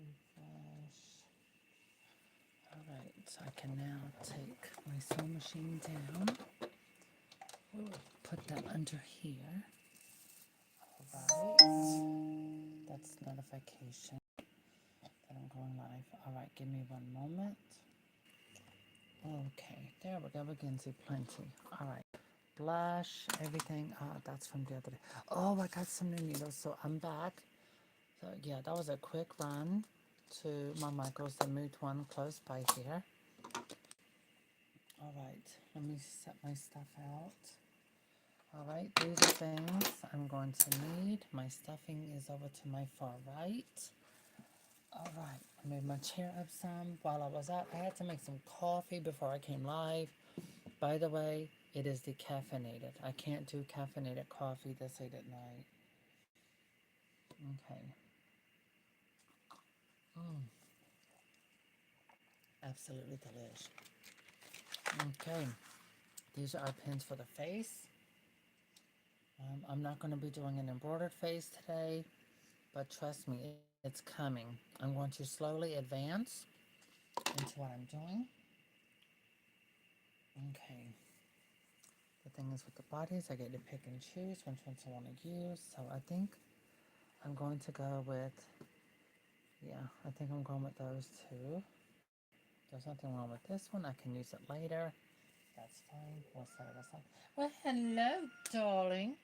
Refresh. Alright, so I can now take my sewing machine down. We'll put that under here. Alright, that's notification that I'm going live. Alright, give me one moment. Okay, there we go. We can see plenty. Alright, blush, everything. That's from the other day. Oh, I got some new needles, so I'm back. So yeah, that was a quick run to my Michael's, the Mood one close by here. Alright, let me set my stuff out. Alright, these are things I'm going to need. My stuffing is over to my far right. Alright, I made my chair up some. While I was out, I had to make some coffee before I came live. By the way, it is decaffeinated. I can't do caffeinated coffee this late at night. Okay. Absolutely delish. Okay. These are our pins for the face. I'm not going to be doing an embroidered face today, but trust me, it's coming. I'm going to slowly advance into what I'm doing. Okay. The thing is with the bodies, I get to pick and choose which ones I want to use. So I think I'm going to go with, yeah, I think I'm going with those two. There's nothing wrong with this one. I can use it later. That's fine. We'll set it aside. Well, hello, darling.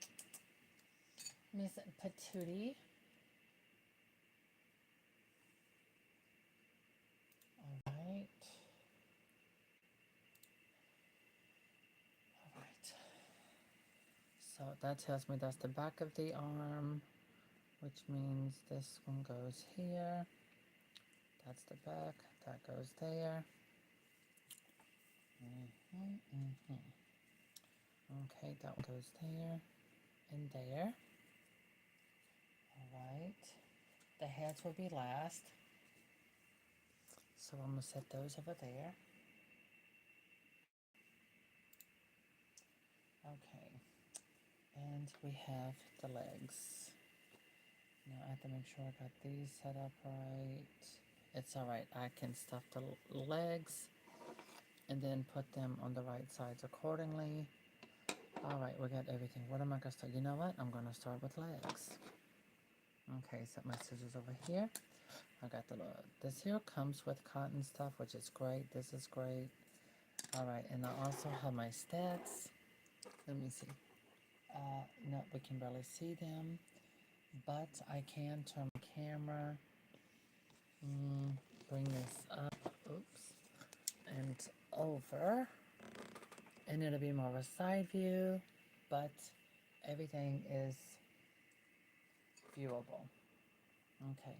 Miss Patootie. All right. All right. So that tells me that's the back of the arm, which means this one goes here. That's the back. That goes there. Okay, that one goes there and there. All right. The heads will be last. So I'm going to set those over there. Okay. And we have the legs. Now I have to make sure I got these set up right. It's alright. I can stuff the legs and then put them on the right sides accordingly. Alright, we got everything. What am I going to start? You know what? I'm going to start with legs. Okay, set my scissors over here. I got this here comes with cotton stuff, which is great. This is great. Alright, and I also have my stats. Let me see. No, we can barely see them, but I can turn my camera, bring this up, oops, and over, and it'll be more of a side view, but everything is viewable. Okay.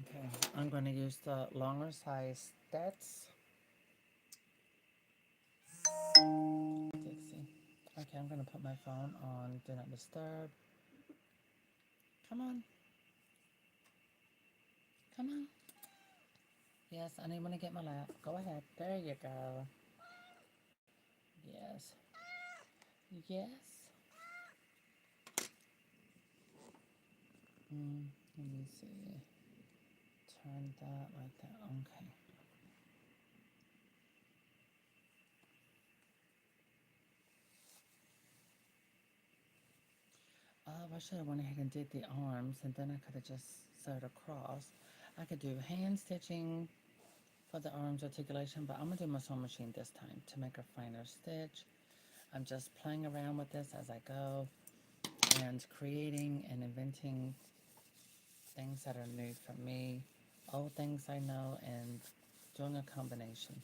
Okay, I'm going to use the longer size stats. Dixie. Okay, I'm going to put my phone on Do Not Disturb. Come on. Come on. Yes, I didn't want to get my lap. Go ahead. There you go. Yes. Yes. Let me see. Turn that like that. Okay. I should have went ahead and did the arms, and then I could have just sewed across. I could do hand stitching for the arms articulation, but I'm going to do my sewing machine this time to make a finer stitch. I'm just playing around with this as I go and creating and inventing things that are new for me, old things I know, and doing a combination.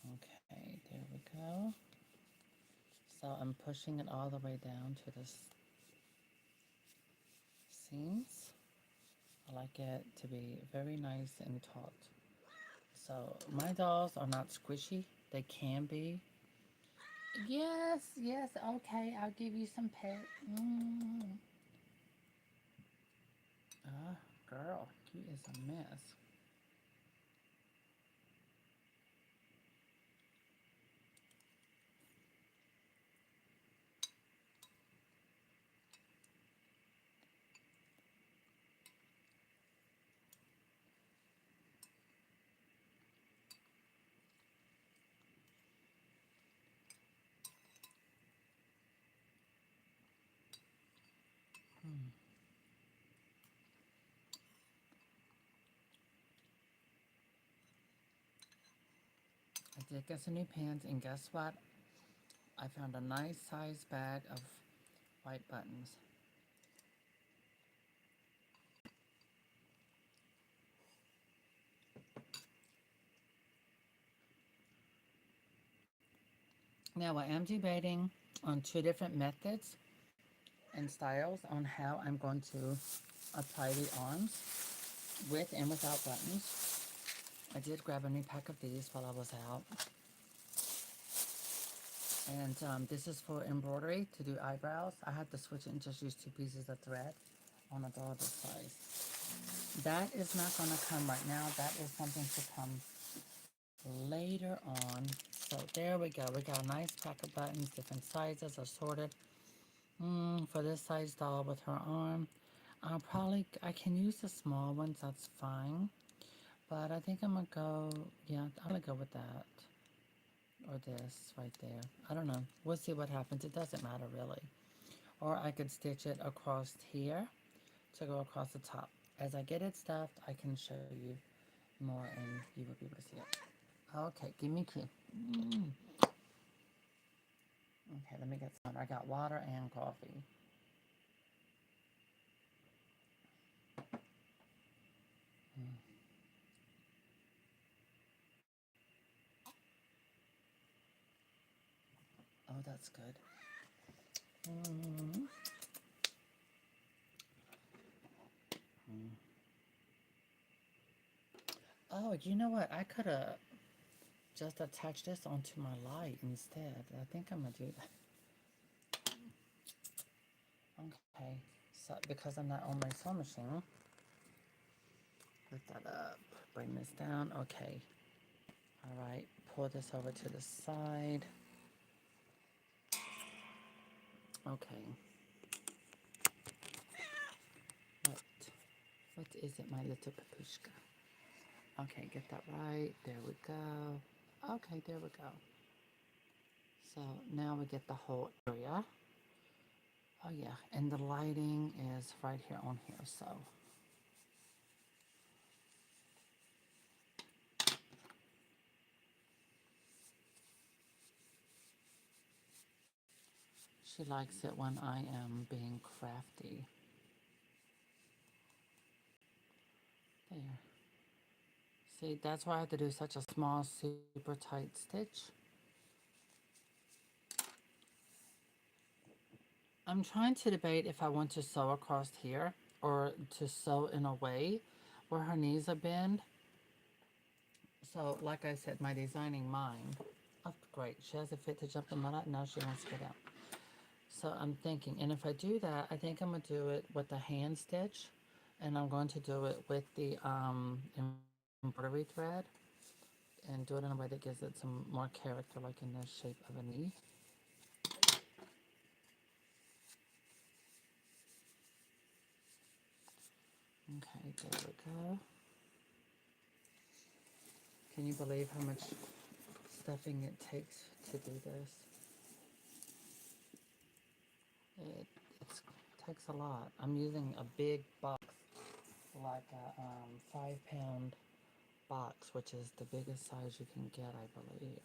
Okay, there we go. So I'm pushing it all the way down to the seams. I like it to be very nice and taut. So my dolls are not squishy. They can be. Yes, yes, okay, I'll give you some pet. Ah, girl, you is a mess. Hmm. I did get some new pants, and guess what? I found a nice size bag of white buttons. Now I am debating on two different methods and styles on how I'm going to apply the arms with and without buttons. I did grab a new pack of these while I was out. And this is for embroidery to do eyebrows. I had to switch it and just use two pieces of thread on a doll this size. That is not going to come right now. That is something to come later on. So there we go. We got a nice pack of buttons, different sizes assorted. For this size doll with her arm, I can use the small ones, that's fine. But I think I'm gonna go, yeah, I'm gonna go with that. Or this right there. I don't know. We'll see what happens. It doesn't matter really. Or I could stitch it across here to go across the top. As I get it stuffed, I can show you more and you will be able to see it. Okay, give me two. Mm. Okay, let me get some. I got water and coffee. Mm. Oh, that's good. Mm. Mm. Oh, you know what? I could have just attached this onto my light instead. I think I'm gonna do that. Okay, so because I'm not on my sewing machine, lift that up, bring this down. Okay, all right, pull this over to the side. Okay, what? What is it, my little papushka? Okay, get that right. There we go. Okay, there we go. So now we get the whole area. Oh yeah, and the lighting is right here on here, so. She likes it when I am being crafty. There. See, that's why I have to do such a small, super tight stitch. I'm trying to debate if I want to sew across here or to sew in a way where her knees are bent. So, like I said, my designing mind. Oh, great. She has a fit to jump in the nut. Now she wants to get out. So I'm thinking, and if I do that, I think I'm going to do it with the hand stitch. And I'm going to do it with the embroidery thread. And do it in a way that gives it some more character, like in the shape of a knee. Okay, there we go. Can you believe how much stuffing it takes to do this? It takes a lot. I'm using a big box, like a 5 pound box, which is the biggest size you can get, I believe.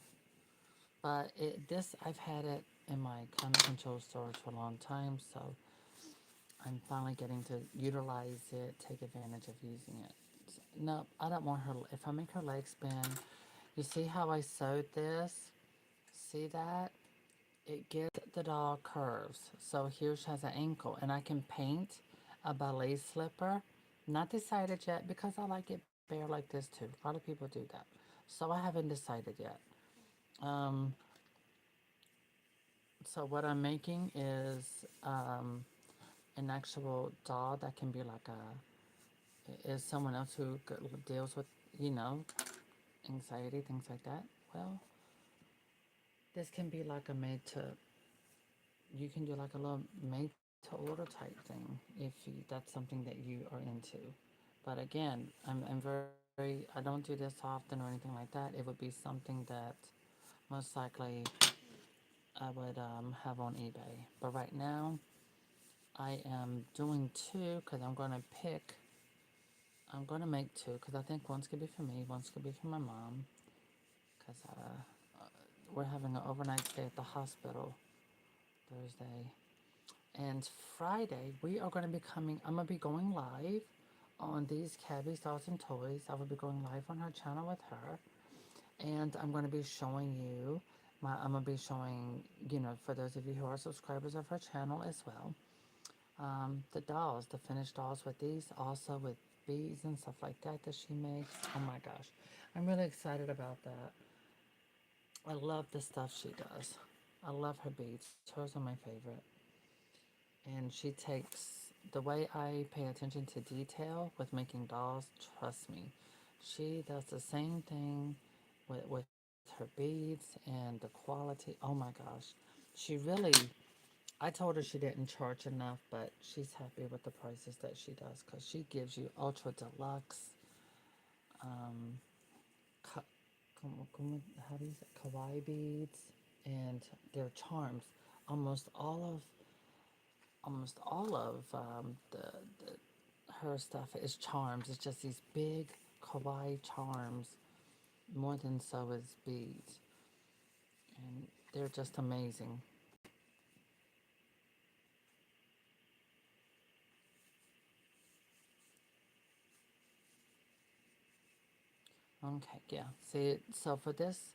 But this, I've had it in my climate control storage for a long time, so I'm finally getting to utilize it, take advantage of using it. No, I don't want her, if I make her legs bend, you see how I sewed this? See that? It gives the doll curves. So here she has an ankle, and I can paint a ballet slipper Not decided yet because I like it bare like this too. A lot of people do that. So I haven't decided yet. Um, so what I'm making is an actual doll that can be like is someone else who deals with, you know, anxiety, things like that. Well, this can be like a made to, you can do like a little made to order type thing if that's something that you are into. But again, I'm very, I don't do this often or anything like that. It would be something that most likely I would have on eBay. But right now, I am doing two because I'm going to make two because I think one's going to be for me, one's going to be for my mom because we're having an overnight stay at the hospital Thursday. And Friday, we are going to be coming, I'm going to be going live on these Cabby Dolls and Toys. I will be going live on her channel with her. And I'm going to be showing you, I'm going to be showing, you know, for those of you who are subscribers of her channel as well, the dolls, the finished dolls with these, also with beads and stuff like that that she makes. Oh my gosh. I'm really excited about that. I love the stuff she does. I love her beads. Hers are my favorite. And she takes the way I pay attention to detail with making dolls, trust me. She does the same thing with her beads and the quality. Oh my gosh. She really, I told her she didn't charge enough, but she's happy with the prices that she does because she gives you ultra deluxe, um, ka- how do you say, kawaii beads, and they're charms. Almost all of the her stuff is charms. It's just these big kawaii charms, more than so is beads, and they're just amazing. Okay, yeah. See, so for this,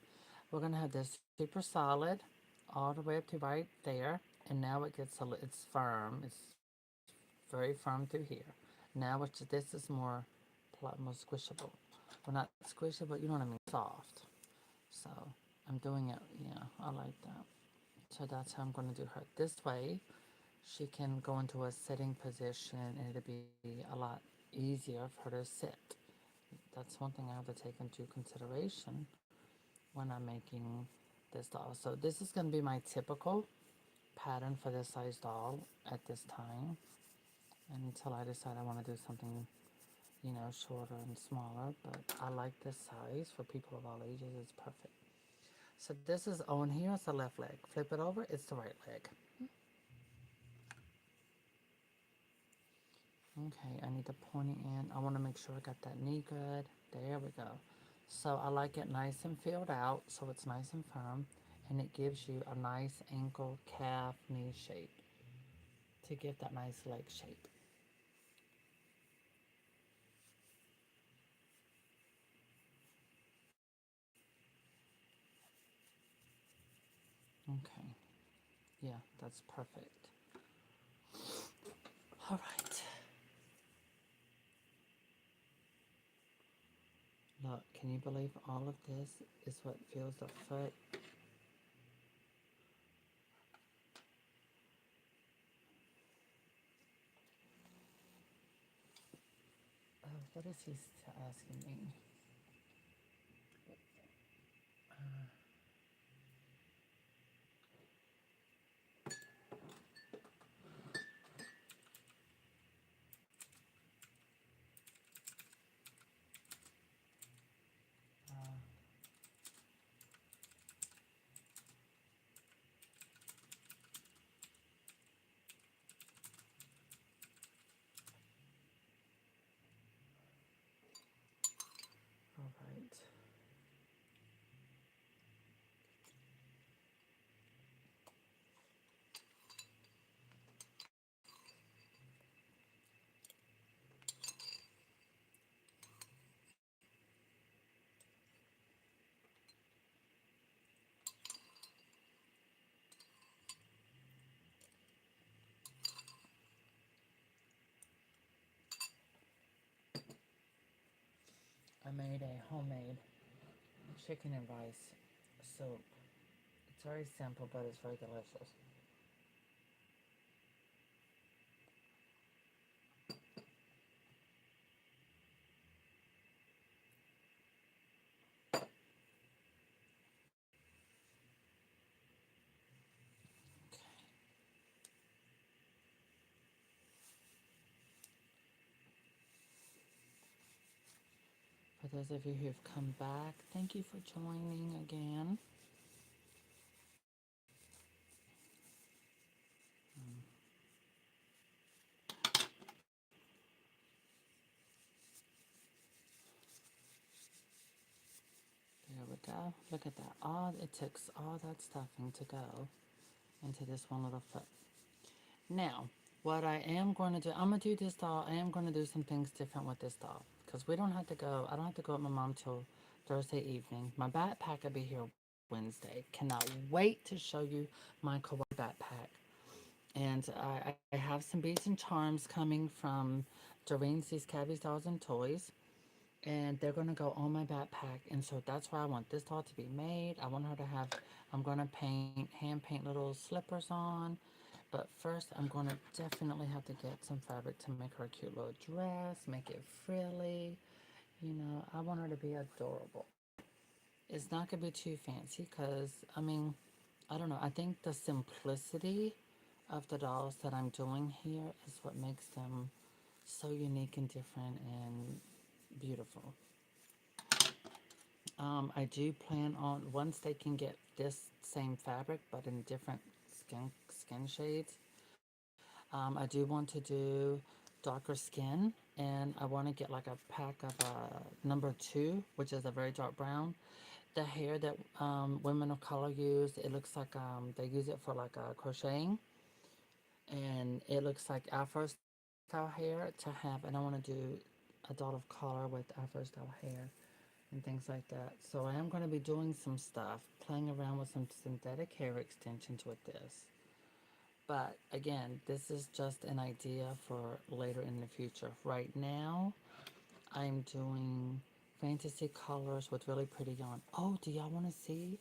we're gonna have this super solid, all the way up to right there, and now it gets it's firm. It's very firm through here. Now, this is more squishable. Well, not squishy, but you know what I mean, soft. So I'm doing it. Yeah, I like that. So that's how I'm going to do her. This way, she can go into a sitting position and it'll be a lot easier for her to sit. That's one thing I have to take into consideration when I'm making this doll. So this is going to be my typical pattern for this size doll at this time until I decide I want to do something, you know, shorter and smaller. But I like this size for people of all ages. It's perfect. So this is on here. It's the left leg. Flip it over. It's the right leg. Okay, I need to point it in. I want to make sure I got that knee good. There we go. So I like it nice and filled out so it's nice and firm. And it gives you a nice ankle, calf, knee shape to get that nice leg shape. Okay, yeah, that's perfect. All right. Look, can you believe all of this is what fills the foot? What is he asking me? Uh, I made a homemade chicken and rice soup. It's very simple, but it's very delicious. For those of you who've come back, thank you for joining again. There we go. Look at that. All it takes all that stuffing to go into this one little foot. Now, what I am going to do, I'm going to do this doll. I am going to do some things different with this doll. Because we don't have to go, I don't have to go with my mom till Thursday evening. My backpack will be here Wednesday. Cannot wait to show you my kawaii backpack. And I have some beads and charms coming from Doreen's These Cabbies Dolls and Toys. And they're going to go on my backpack. And so that's why I want this doll to be made. I want her to have, I'm going to hand paint little slippers on. But first, I'm going to definitely have to get some fabric to make her a cute little dress, make it frilly. You know, I want her to be adorable. It's not going to be too fancy because, I mean, I don't know. I think the simplicity of the dolls that I'm doing here is what makes them so unique and different and beautiful. I do plan on once they can get this same fabric but in different skin shades. I do want to do darker skin, and I want to get like a pack of number two, which is a very dark brown. The hair that women of color use, it looks like they use it for like crocheting, and it looks like Afro style hair to have. And I want to do a dot of color with Afro style hair and things like that. So I am going to be doing some stuff, playing around with some synthetic hair extensions with this. But again, this is just an idea for later in the future. Right now, I'm doing fantasy colors with really pretty yarn. Oh, do y'all want to see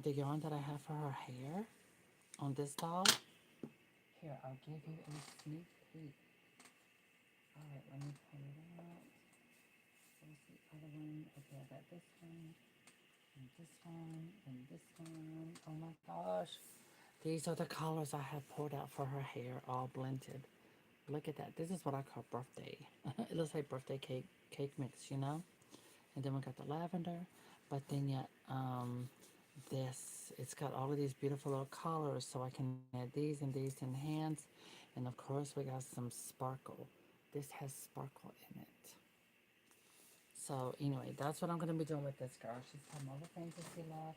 the yarn that I have for her hair on this doll? Here, I'll give you a sneak peek. All right, let me pull it out. Where's the other one? Okay, I got this one, and this one, and this one. Oh my gosh. These are the colors I have pulled out for her hair, all blended. Look at that. This is what I call birthday. It looks like birthday cake mix, you know? And then we got the lavender. But then yet, this, it's got all of these beautiful little colors, so I can add these and hands. And of course, we got some sparkle. This has sparkle in it. So anyway, that's what I'm going to be doing with this girl. She's got more fantasy love.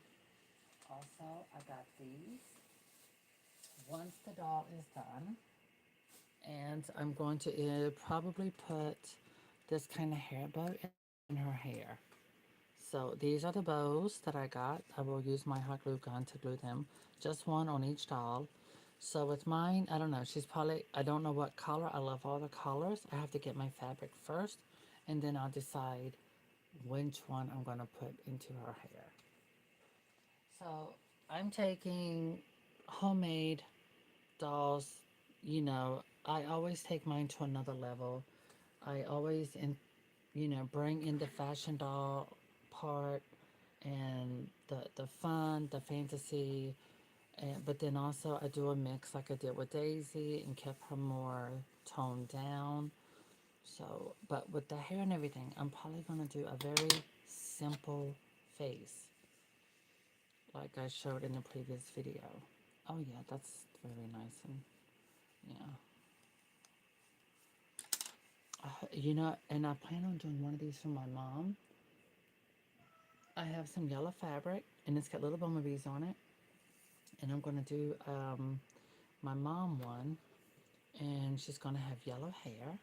Also, I got these. Once the doll is done, and I'm going to probably put this kind of hair bow in her hair. So these are the bows that I got. I will use my hot glue gun to glue them, just one on each doll. So with mine, I don't know, she's probably, I don't know what color. I love all the colors. I have to get my fabric first, and then I'll decide which one I'm going to put into her hair. So I'm taking homemade dolls. You know, I always take mine to another level. I always, bring in the fashion doll part and the fun, the fantasy, but then also I do a mix like I did with Daisy and kept her more toned down. So, but with the hair and everything, I'm probably gonna do a very simple face, like I showed in the previous video. Oh yeah, that's very nice and yeah. And I plan on doing one of these for my mom. I have some yellow fabric, and it's got little bumblebees on it. And I'm going to do my mom one, and she's going to have yellow hair,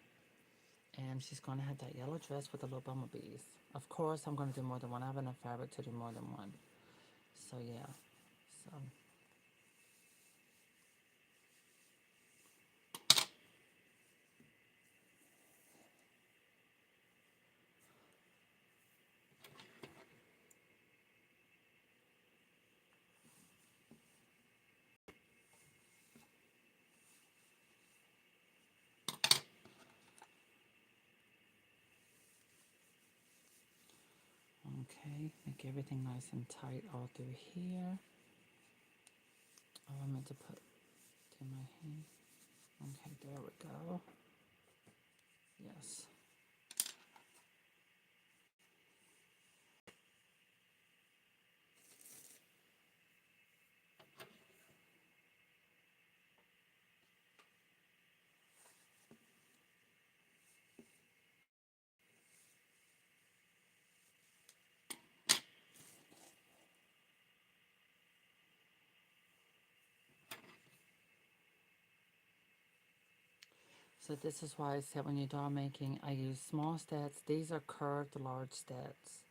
and she's going to have that yellow dress with the little bumblebees. Of course, I'm going to do more than one. I have enough fabric to do more than one. So, yeah. So, Okay, make everything nice and tight all through here. Oh, I meant to put to my hand. Okay, there we go. Yes. So this is why I said when you're doll making, I use small stats. These are curved large stats.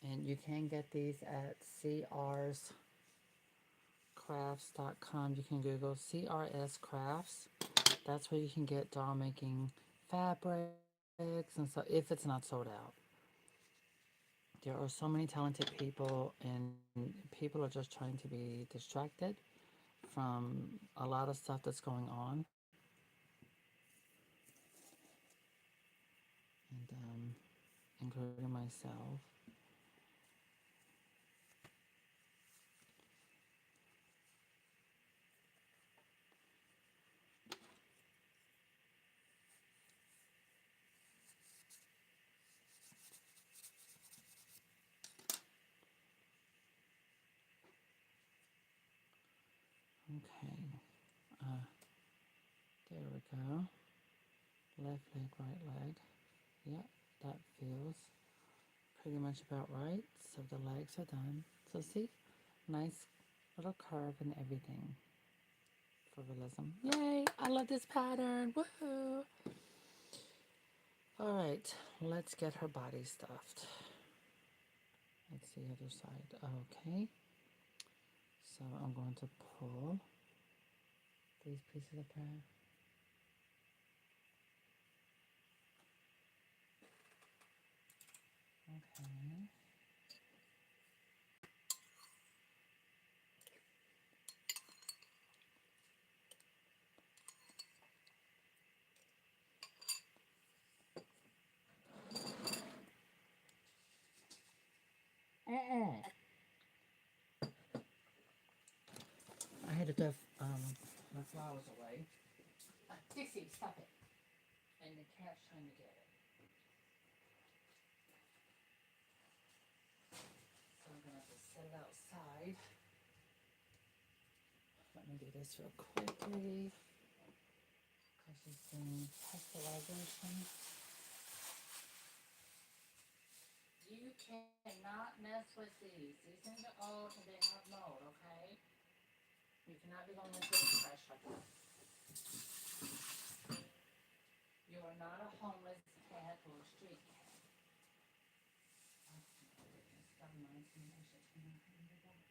And you can get these at crscrafts.com. You can Google CRS Crafts. That's where you can get doll making fabrics and stuff if it's not sold out. There are so many talented people, and people are just trying to be distracted from a lot of stuff that's going on. And including myself. Okay, there we go. Left leg, right leg. Yep, that feels pretty much about right. So the legs are done. So see, nice little curve and everything for realism. Yay, I love this pattern. Woohoo! All right, let's get her body stuffed. Let's see the other side. Okay, so I'm going to pull these pieces apart. Okay. I had to throw my flowers away. Dixie, stop it. And the cat's trying to get it. So I'm going to have to set it outside. Let me do this real quickly. Because she's doing pasteurization. You cannot mess with these. These things are old and they have mold, okay? You cannot be going into the trash like that. You are not a homeless cat or a street cat. Oh, my goodness. That reminds me I should clean out her box.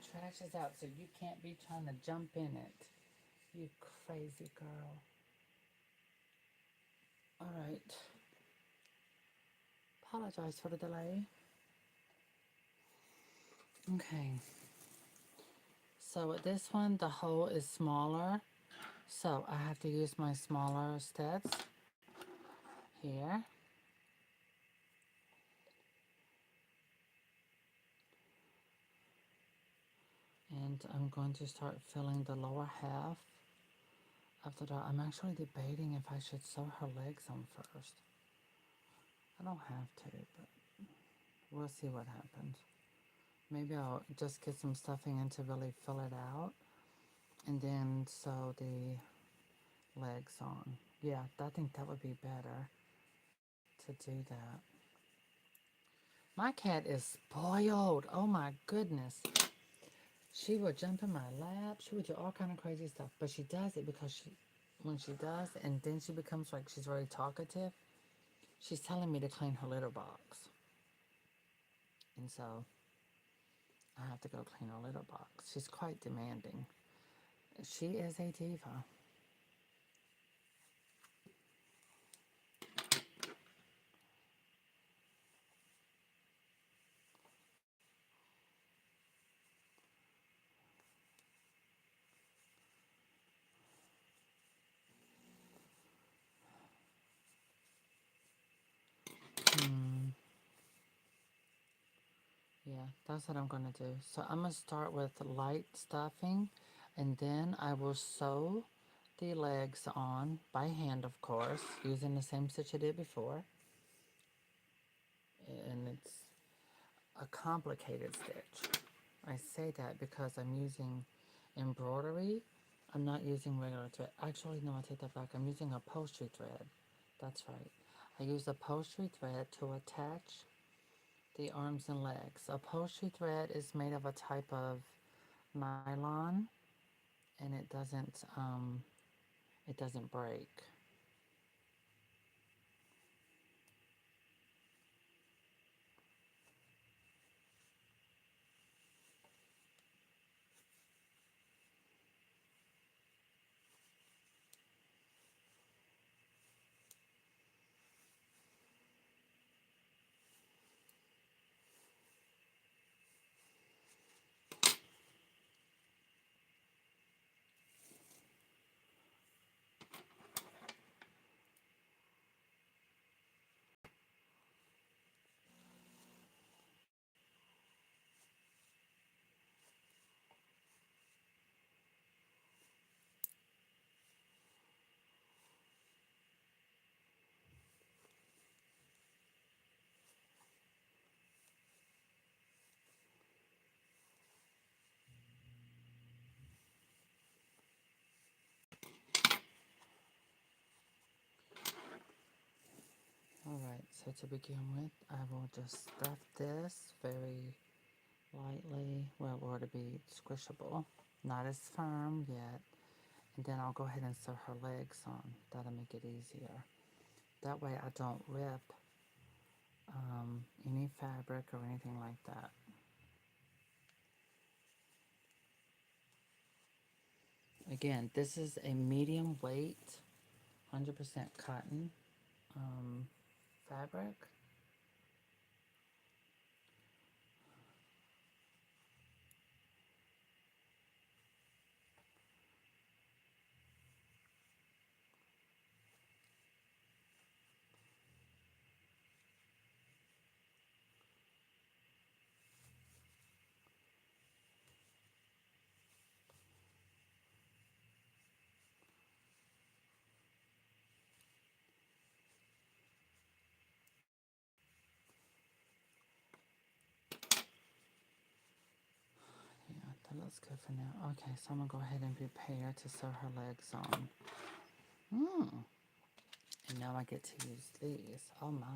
trash is out, so you can't be trying to jump in it. You crazy girl. Alright. Apologize for the delay. Okay. So with this one, the hole is smaller. So I have to use my smaller studs here. And I'm going to start filling the lower half. After that, I'm actually debating if I should sew her legs on first. I don't have to, but we'll see what happens. Maybe I'll just get some stuffing in to really fill it out and then sew the legs on. Yeah, I think that would be better to do that. My cat is spoiled. Oh my goodness. She would jump in my lap. She would do all kind of crazy stuff. But she does it because when she does, and then she becomes like she's very talkative, she's telling me to clean her litter box. And so I have to go clean her litter box. She's quite demanding. She is a diva. Yeah, that's what I'm going to do. So I'm going to start with light stuffing, and then I will sew the legs on by hand, of course, using the same stitch I did before. And it's a complicated stitch. I say that because I'm using embroidery. I'm not using regular thread. Actually, no, I take that back. I'm using upholstery thread. That's right. I use upholstery thread to attach the arms and legs. Upholstery thread is made of a type of nylon, and it doesn't break. Alright, so to begin with, I will just stuff this very lightly, well, or to be squishable, not as firm yet. And then I'll go ahead and sew her legs on. That'll make it easier. That way I don't rip any fabric or anything like that. Again, this is a medium weight, 100% cotton fabric. Yeah, that looks good for now. Okay, so I'm gonna go ahead and prepare to sew her legs on. And now I get to use these. Oh my.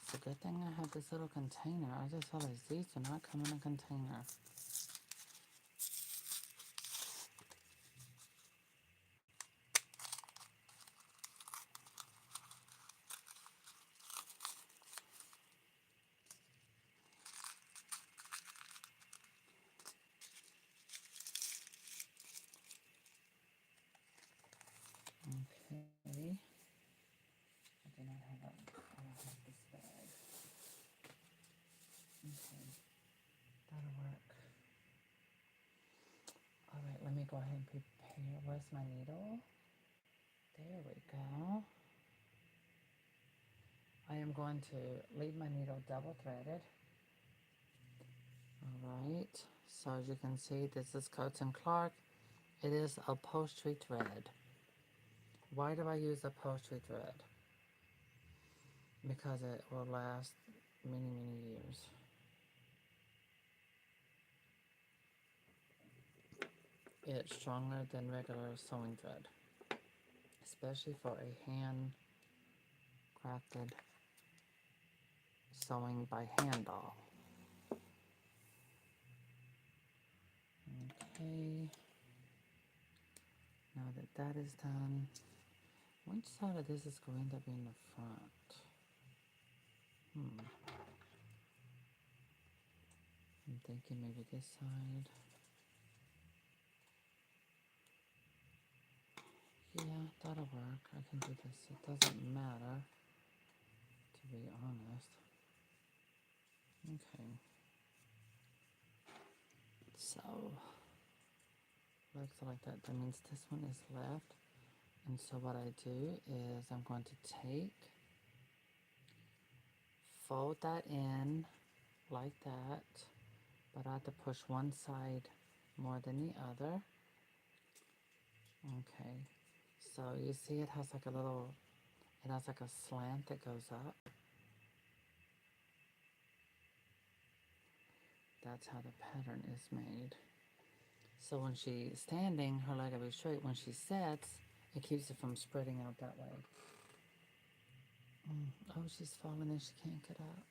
It's a good thing I have this little container. I just realized these do not come in a container. go ahead and prepare. Where's my needle? There we go. I am going to leave my needle double threaded. Alright, so as you can see, this is Coats & Clark. It is upholstery thread. Why do I use upholstery thread? Because it will last many, many years. It's stronger than regular sewing thread, especially for a hand crafted sewing by hand doll. Okay, now that that is done, which side of this is going to be in the front? I'm thinking maybe this side. Yeah, that'll work. I can do this. It doesn't matter, to be honest. Okay. So, legs are like that. That means this one is left. And so what I do is I'm going to take, fold that in like that, but I have to push one side more than the other. Okay, so you see it has like a little, it has like a slant that goes up. That's how the pattern is made. So when she's standing, her leg will be straight. When she sits, it keeps it from spreading out that way. Oh, she's falling and she can't get up.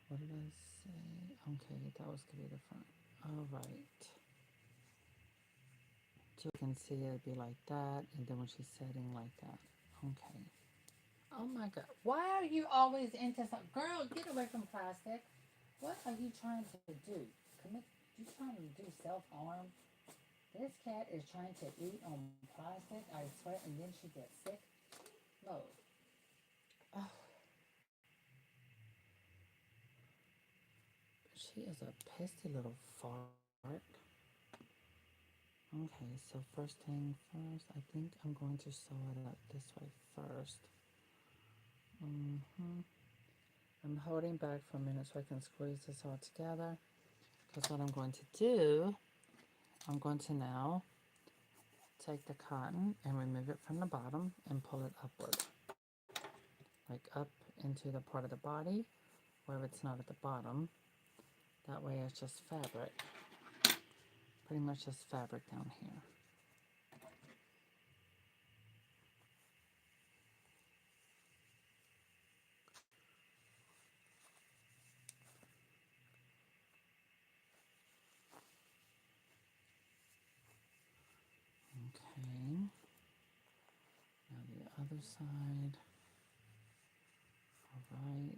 What did I say? Okay, that was gonna be the front. All right. So you can see it'd be like that, and then when she's sitting like that. Okay. Oh my God. Why are you always into some? Girl, get away from plastic. What are you trying to do? You trying to do self-harm? This cat is trying to eat on plastic, I swear, and then she gets sick. No. Oh, she is a pesky little fart. Okay, so first thing first, I think I'm going to sew it up this way first. I'm holding back for a minute so I can squeeze this all together. Because what I'm going to do, I'm going to now take the cotton and remove it from the bottom and pull it upward. Like up into the part of the body where it's not at the bottom. That way it's just fabric. Pretty much just fabric down here. Okay. Now the other side. All right.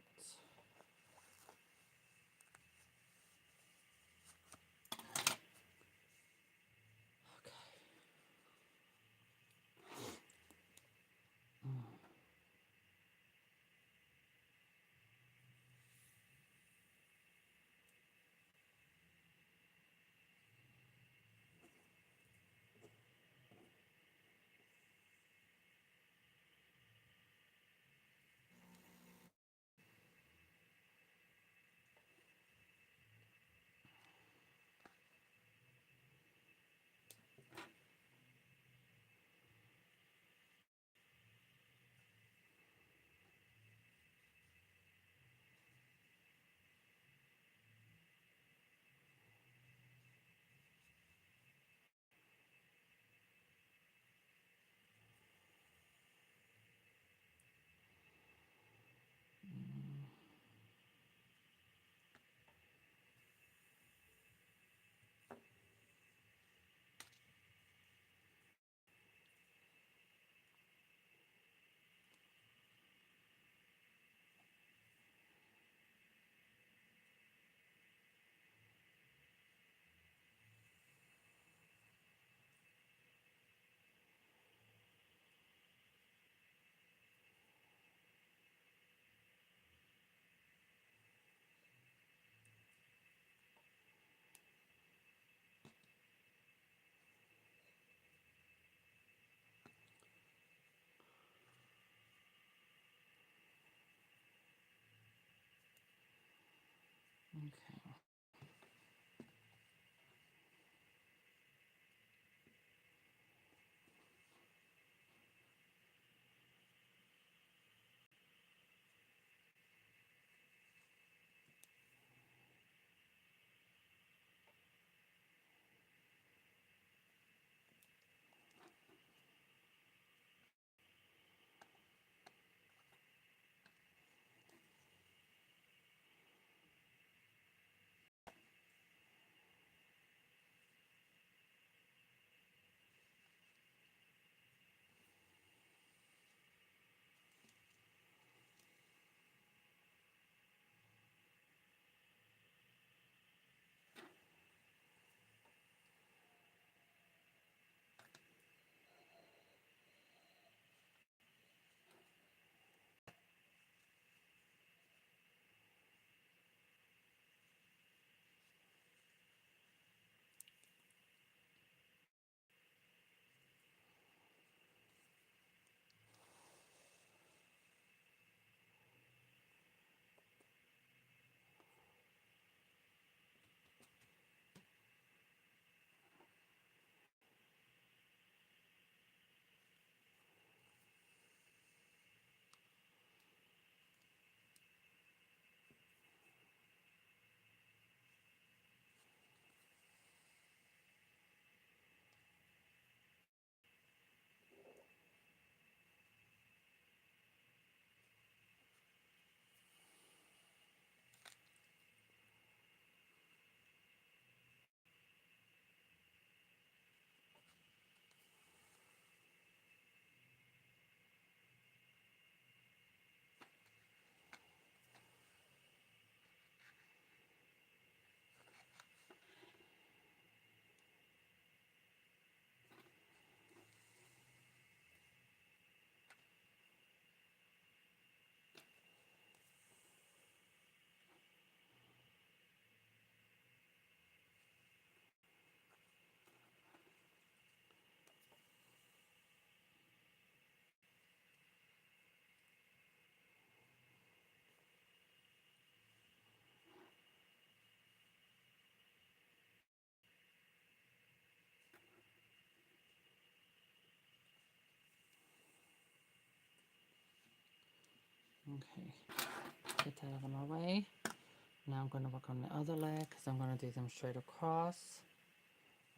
Okay. Okay. Get that out of my way. Now I'm going to work on the other leg because I'm going to do them straight across.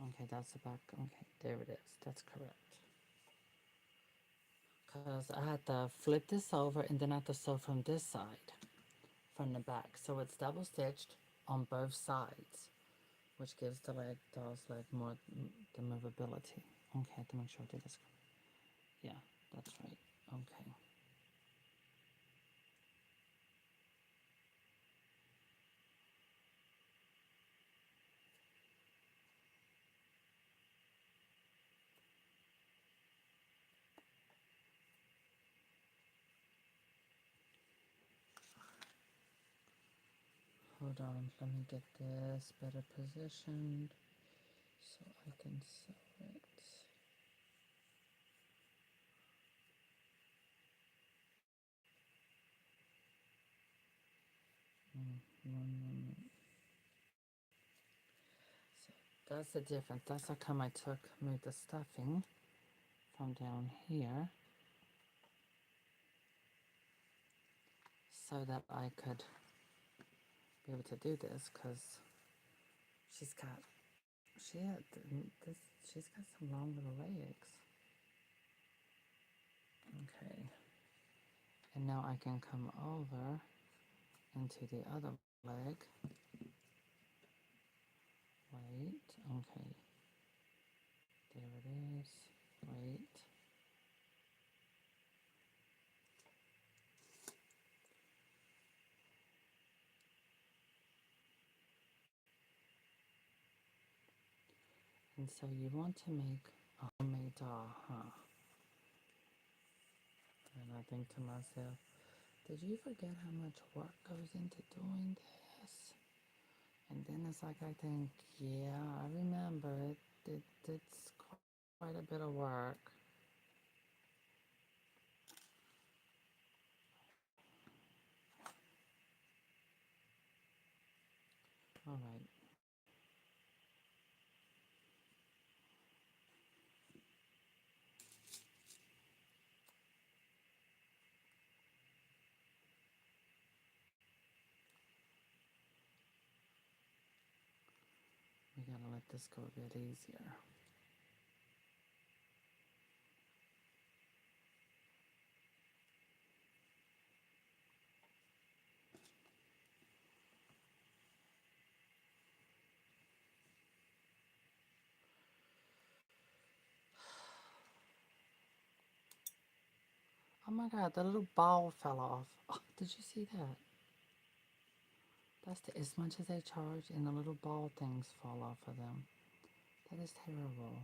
Okay, that's the back. Okay, there it is. That's correct. Because I had to flip this over and then I have to sew from this side, from the back. So it's double stitched on both sides, which gives the doll's leg more the movability. Okay, I have to make sure I do this. Yeah, that's right. Okay. Hold on, let me get this better positioned so I can sew it. So that's the difference. That's how come I made the stuffing from down here so that I could be able to do this because she's got she had this she's got some long little legs. Okay, and now I can come over into the other leg. Wait, okay, there it is. Wait. And so you want to make a homemade doll, huh? And I think to myself, did you forget how much work goes into doing this? And then it's like I think, yeah, I remember it's quite a bit of work. All right. We gotta let this go a bit easier. Oh my god, the little ball fell off. Oh, did you see that? That's as much as they charge, and the little ball things fall off of them. That is terrible.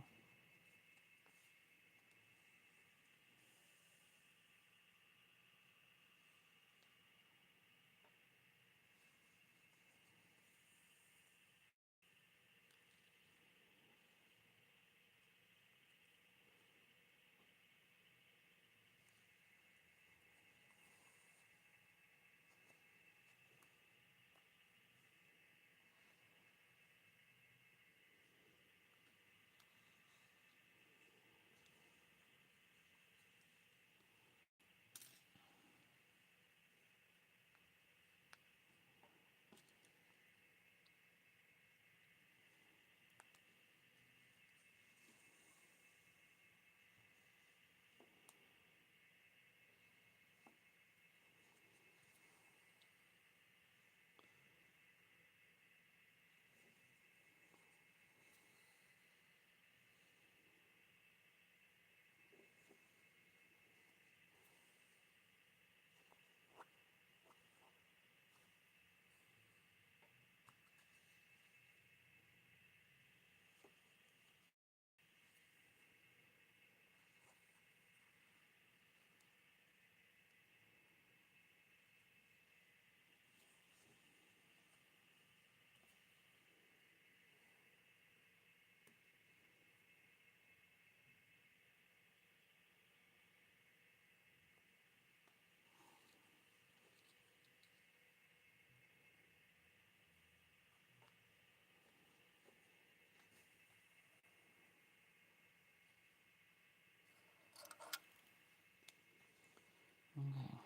Okay.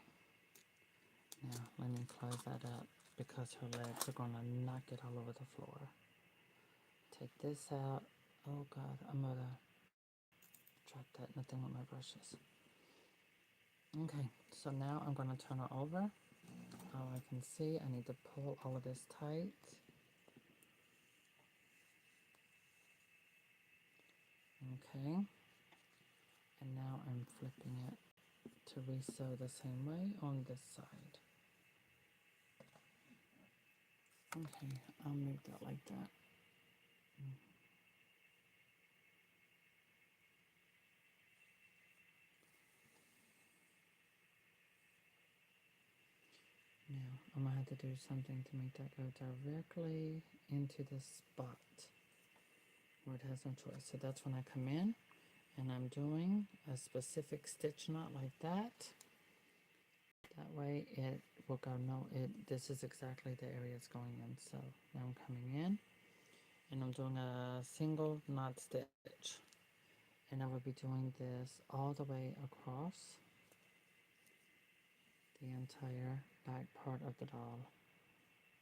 Now, let me close that up because her legs are gonna knock it all over the floor. Take this out. Oh god, I'm gonna drop that nothing with my brushes. Okay, so now I'm gonna turn her over. All I can see, I need to pull all of this tight. Okay. And now I'm flipping it to resew the same way on this side. Okay, I'll move that like that. Now, I'm gonna have to do something to make that go directly into the spot where it has no choice. So that's when I come in and I'm doing a specific stitch knot like that. That way it will go, no, this is exactly the area it's going in. So now I'm coming in and I'm doing a single knot stitch. And I will be doing this all the way across the entire back part of the doll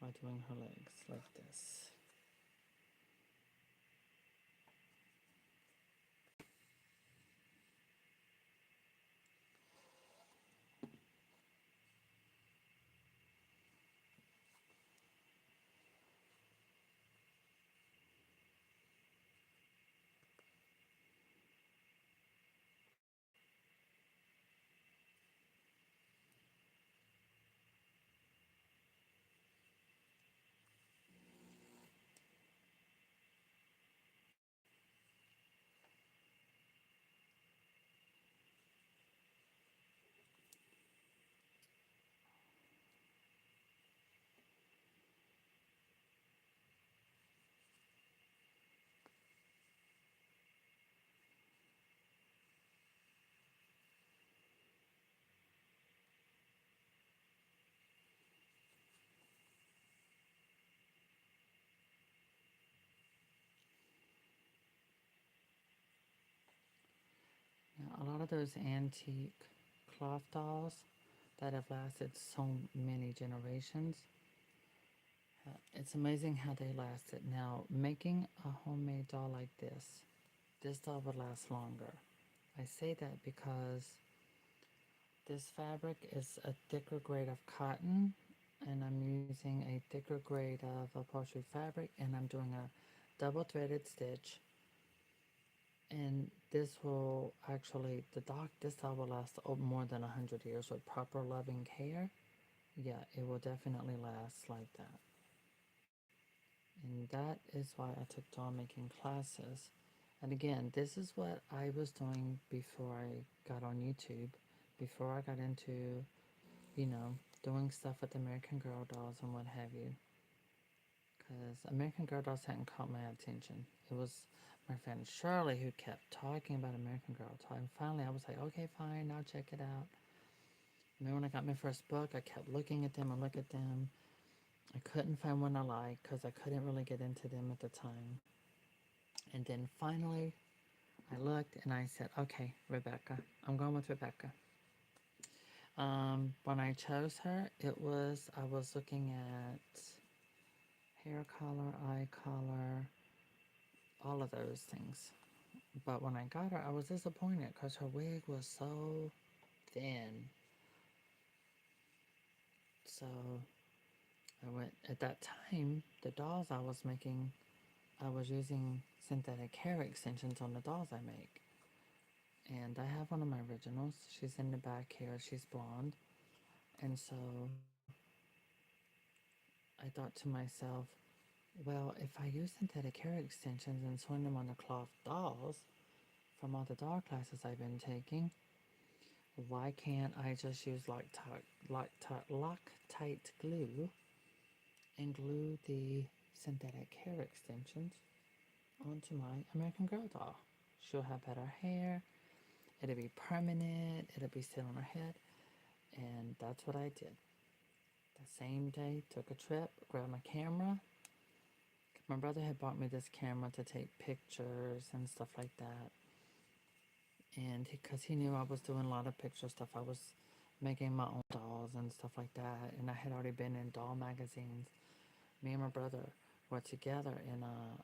by doing her legs like this. of those antique cloth dolls that have lasted so many generations. It's amazing how they lasted. Now, making a homemade doll like this doll would last longer. I say that because this fabric is a thicker grade of cotton, and I'm using a thicker grade of upholstery fabric, and I'm doing a double threaded stitch. And this will actually, this doll will last more than 100 years with proper loving care. Yeah, it will definitely last like that. And that is why I took doll making classes. And again, this is what I was doing before I got on YouTube, before I got into, you know, doing stuff with American Girl dolls and what have you. Because American Girl dolls hadn't caught my attention. It was my friend Shirley who kept talking about American Girl doll. And finally I was like, okay, fine, I'll check it out. And then when I got my first book, I kept looking at them and look at them. I couldn't find one I liked because I couldn't really get into them at the time. And then finally, I looked and I said, okay, Rebecca. I'm going with Rebecca. When I chose her, I was looking at hair color, eye color, all of those things. But when I got her, I was disappointed because her wig was so thin. So at that time, the dolls I was making, I was using synthetic hair extensions on the dolls I make. And I have one of my originals. She's in the back here. She's blonde. And so I thought to myself, well, if I use synthetic hair extensions and swing them on the cloth dolls from all the doll classes I've been taking, why can't I just use Loctite glue and glue the synthetic hair extensions onto my American Girl doll? She'll have better hair. It'll be permanent. It'll be still on her head. And that's what I did. The same day, took a trip, grabbed my camera. My brother had bought me this camera to take pictures and stuff like that. And because he knew I was doing a lot of picture stuff, I was making my own dolls and stuff like that. And I had already been in doll magazines. Me and my brother were together in a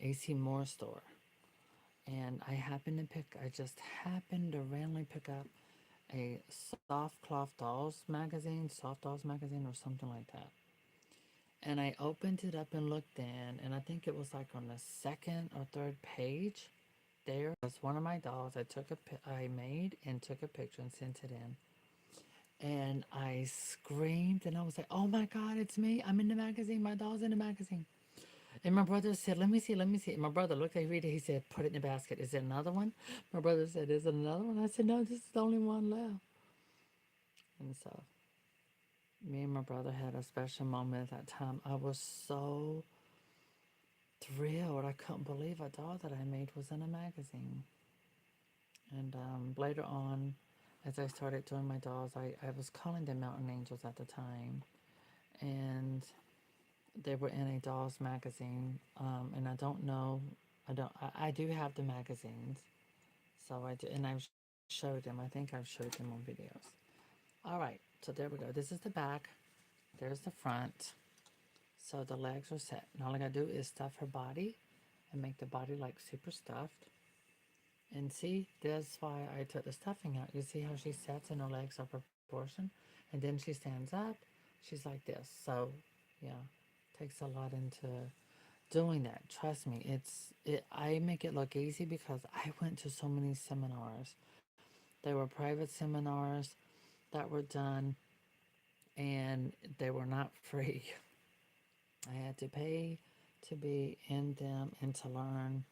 AC Moore store. And I just happened to randomly pick up a soft dolls magazine or something like that. And I opened it up and looked in, and I think it was like on the second or third page. There was one of my dolls I made and took a picture and sent it in. And I screamed and I was like, "Oh my God, it's me! I'm in the magazine. My doll's in the magazine." And my brother said, "Let me see, let me see." And my brother looked at it. He said, "Put it in the basket. Is there another one?" My brother said, "Is it another one?" I said, "No, this is the only one left." And so me and my brother had a special moment at that time. I was so thrilled. I couldn't believe a doll that I made was in a magazine. And later on, as I started doing my dolls, I was calling them Mountain Angels at the time. And they were in a dolls magazine. And I don't know, I do have the magazines. So I do, and I've showed them. I think I've showed them on videos. All right, so there we go. This is the back. There's the front. So the legs are set. And all I gotta do is stuff her body and make the body like super stuffed. And see, that's why I took the stuffing out. You see how she sets and her legs are proportioned? And then she stands up. She's like this. So, yeah, takes a lot into doing that. Trust me, I make it look easy because I went to so many seminars. They were private seminars that were done and they were not free. I had to pay to be in them and to learn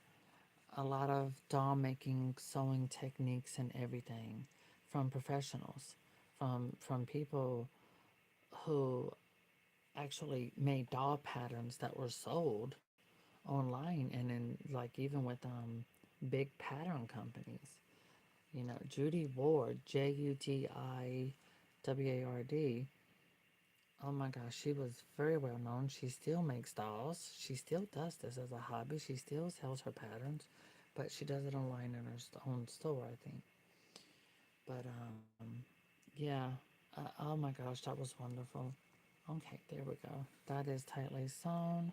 a lot of doll making, sewing techniques, and everything from professionals, from people who actually made doll patterns that were sold online and in like even with big pattern companies. You know, Judy Ward, Judiward. Oh my gosh, she was very well known. She still makes dolls. She still does this as a hobby. She still sells her patterns, but she does it online in her own store, I think. But yeah. Oh my gosh, that was wonderful. Okay, there we go. That is tightly sewn.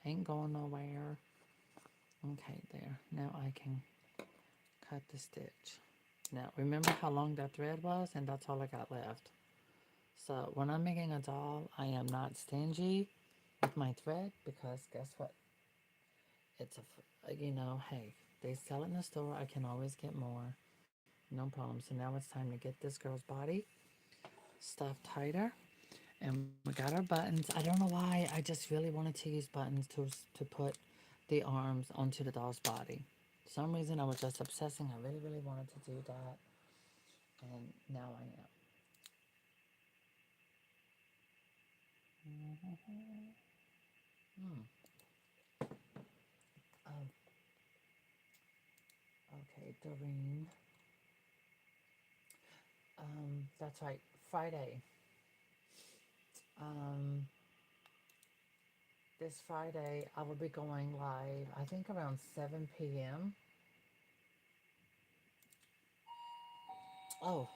Ain't going nowhere. Okay, there. Now I can cut the stitch. Now remember how long that thread was, and that's all I got left. So when I'm making a doll, I am not stingy with my thread because guess what? It's hey, they sell it in the store. I can always get more. No problem. So now it's time to get this girl's body stuffed tighter. And we got our buttons. I don't know why. I just really wanted to use buttons to put the arms onto the doll's body. For some reason I was just obsessing. I really, really wanted to do that. And now I am. Hmm. Um, okay, Doreen. That's right. Friday. Um, this Friday, I will be going live, I think around 7 p.m. Oh, oops.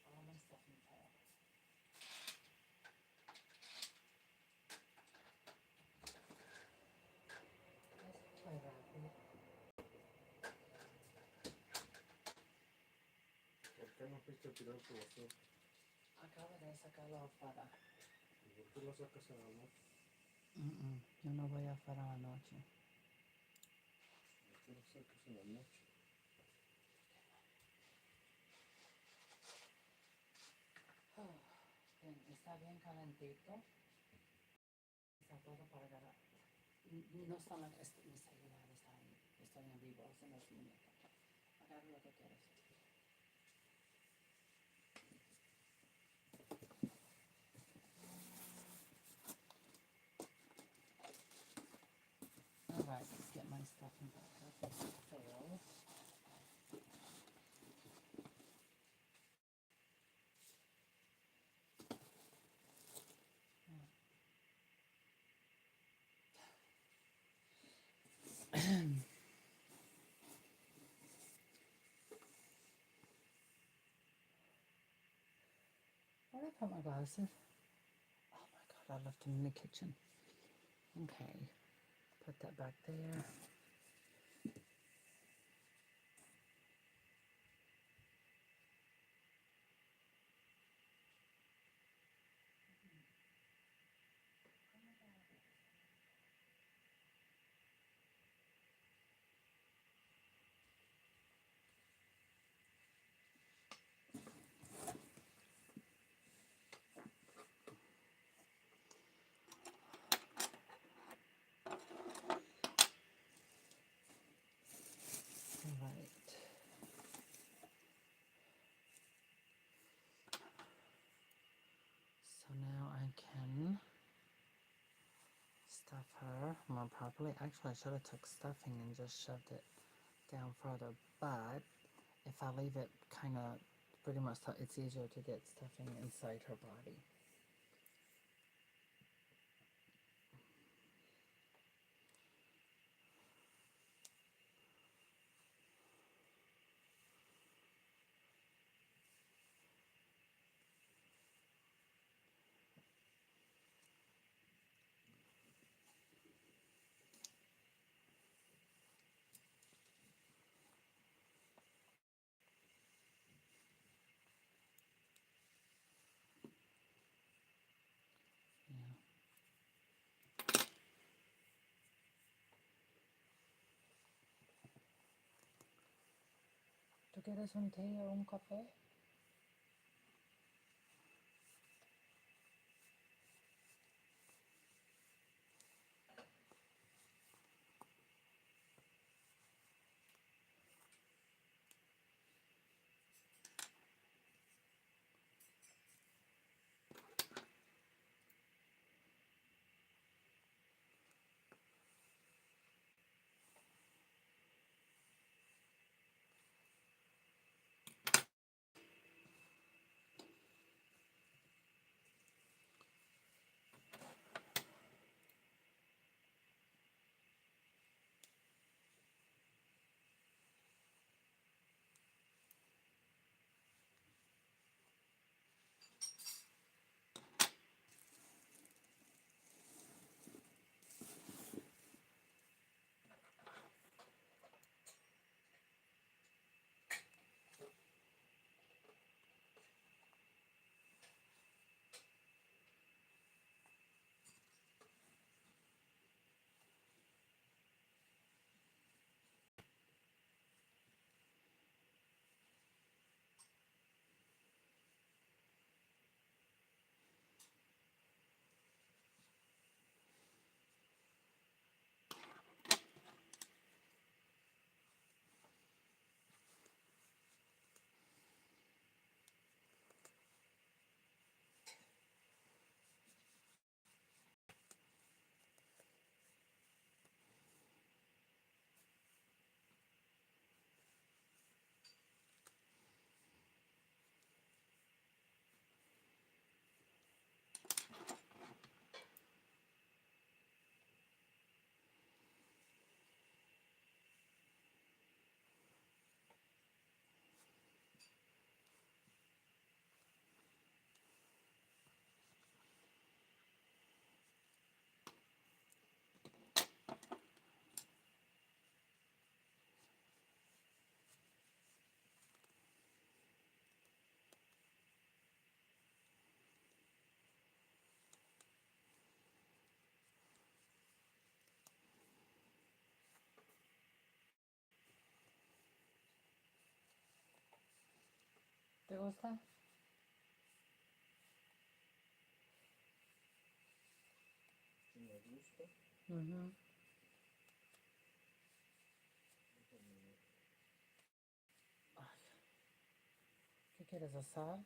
All my stuff in the tub. Let's play rapid. ¿Por qué no fuiste a tirar tu basura? Acabo de sacarlo afuera. ¿Y por qué lo sacas en la noche? Yo no voy afuera a la noche. ¿Por qué lo sacas en la noche? Oh, bien, está bien calentito. Está todo para agarrar. No están mis celulares ahí. Estoy en vivo, en los muñecos. Agarra lo que quieras. All right, let's get my stuffing back up. This failed. Where did I put my glasses? Oh my god, I left them in the kitchen. Okay, put that back there. All right. So now I can stuff her more properly. Actually, I should have took stuffing and just shoved it down further, but if I leave it kind of pretty much, it's easier to get stuffing inside her body. Yeah. ¿Tú quieres un té o un café? ¿Te gusta? Me gusta. Mhm. ¿Qué quieres asar?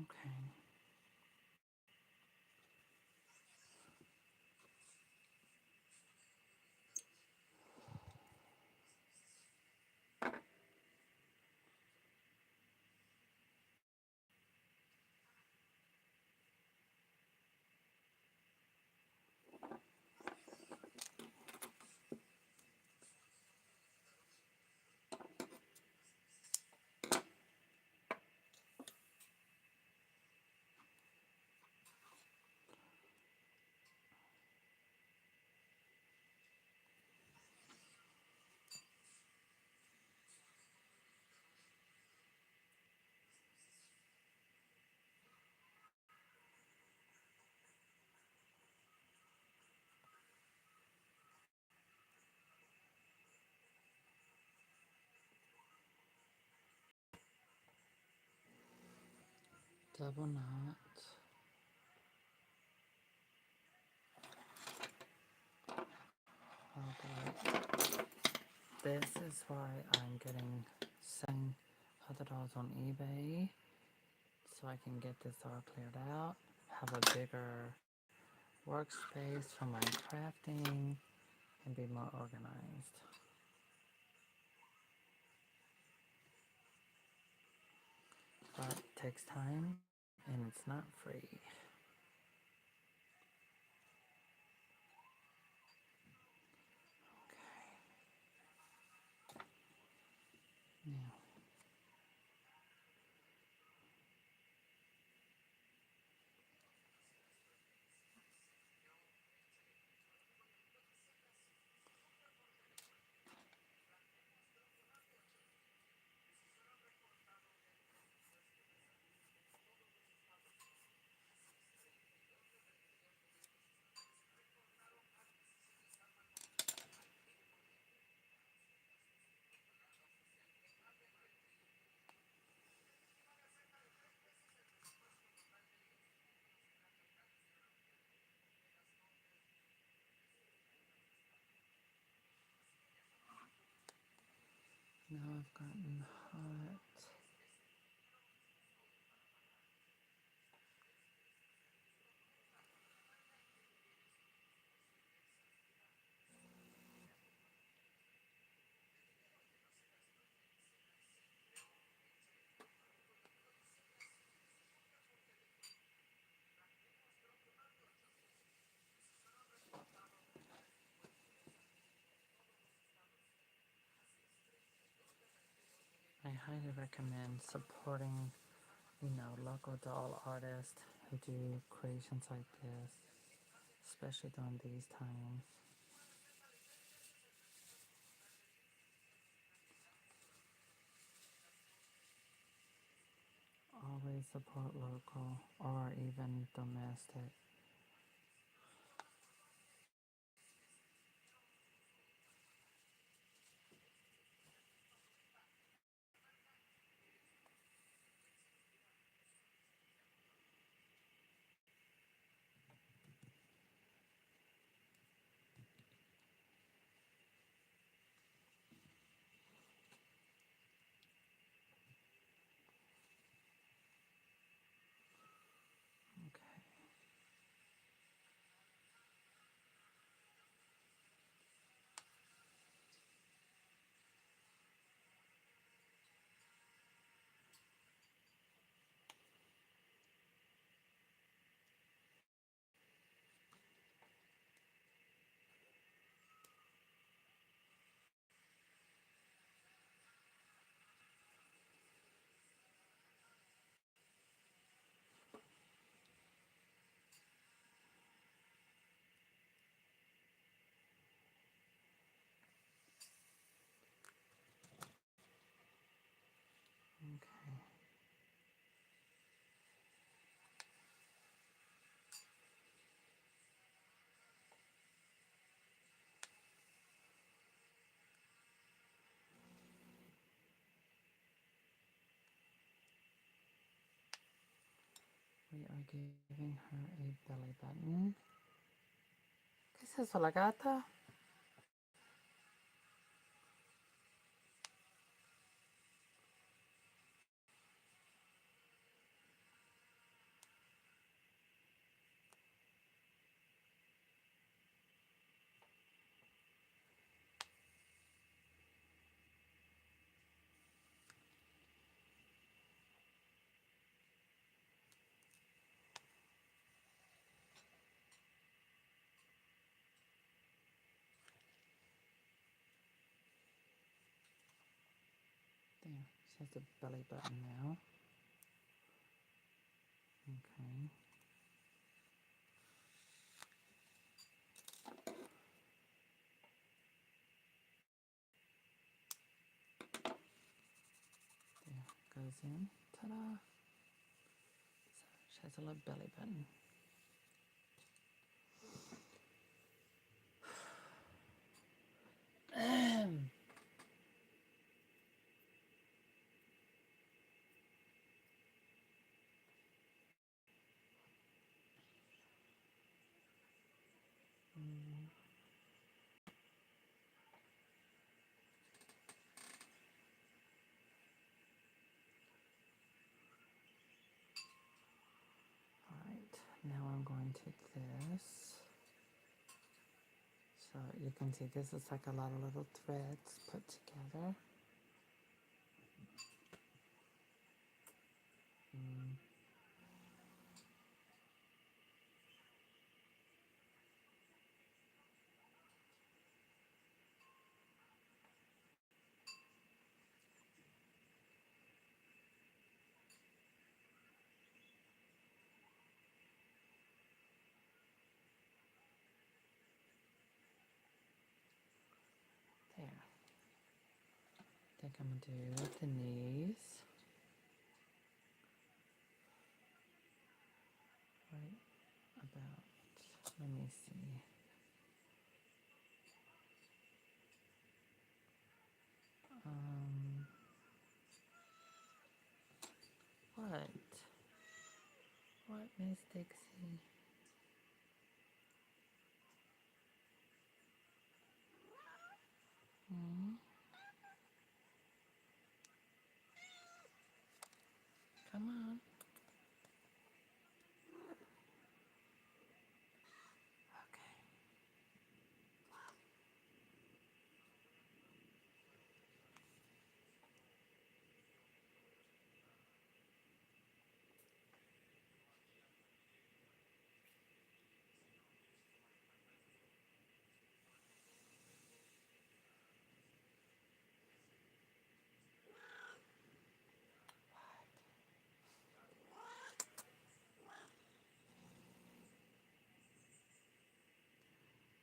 Okay. Double knot. Okay. This is why I'm getting $700 on eBay, so I can get this all cleared out, have a bigger workspace for my crafting, and be more organized. But it takes time and it's not free. Okay. Now, now I've gotten hot. I highly recommend supporting, local doll artists who do creations like this, especially during these times. Always support local or even domestic. Okay. Okay. We are giving her a belly button. ¿Qué es eso, la gata? has a belly button now. Okay. There, goes in. Ta-da! So she has a little belly button. Alright, now I'm going to this. So you can see this is like a lot of little threads put together. There. I think I'm going to do the knees. Right about, let me see. What? What, Miss Dixie? Hmm? Come on. Okay.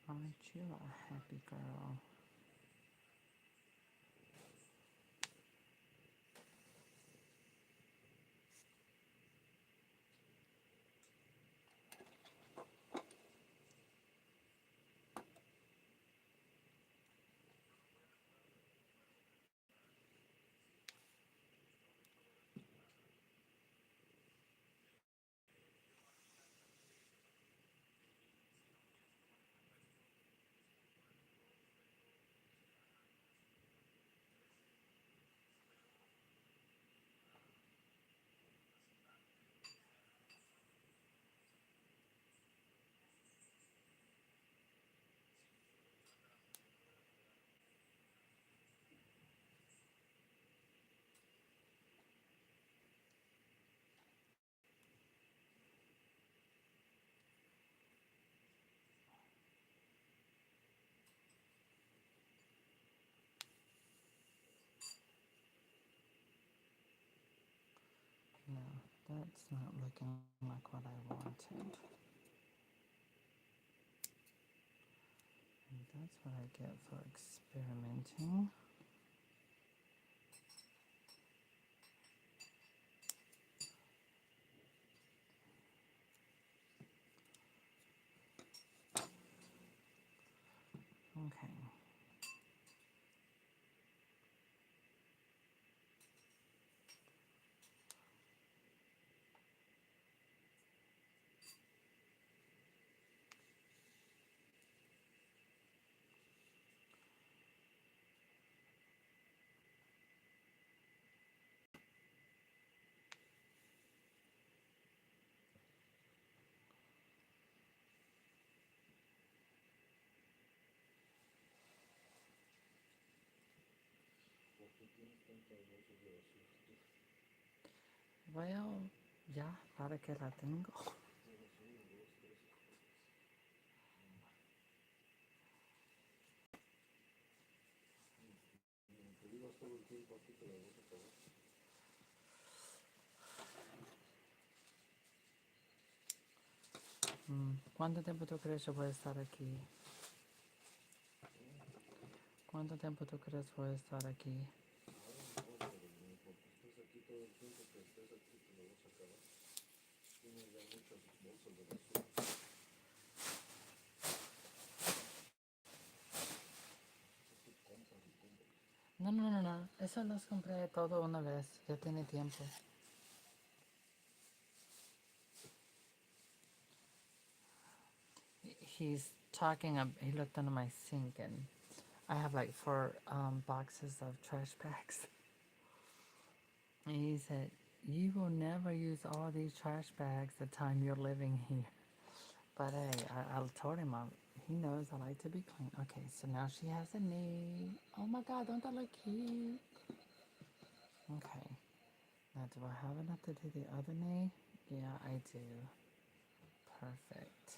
Aren't you a happy girl? No, that's not looking like what I wanted. And that's what I get for experimenting. Okay. ¿Por qué tienes tantas bolsas de basura tú? Well, ya, para que la tengo. Tienes uno, dos, tres, cuatro. Te ibas todo el tiempo aquí, te las vas a acabar. ¿Cuánto tiempo tú crees que voy a estar aquí? ¿Cuánto tiempo tú crees que voy a estar aquí? Ahora no importa, porque estés aquí todo el tiempo que estés aquí te lo vas a acabar. Tienes ya muchas bolsas de basura. Tú compras y compras. No, no, no, no. Eso los compré todo una vez. Ya tiene tiempo. He's talking. He looked under my sink, and I have like 4 boxes of trash bags. And he said, "You will never use all these trash bags the time you're living here." But hey, I told him he knows I like to be clean. Okay, so now she has a knee. Oh my God, don't that look cute? Okay. Now, do I have enough to do the other knee? Yeah, I do. Perfect.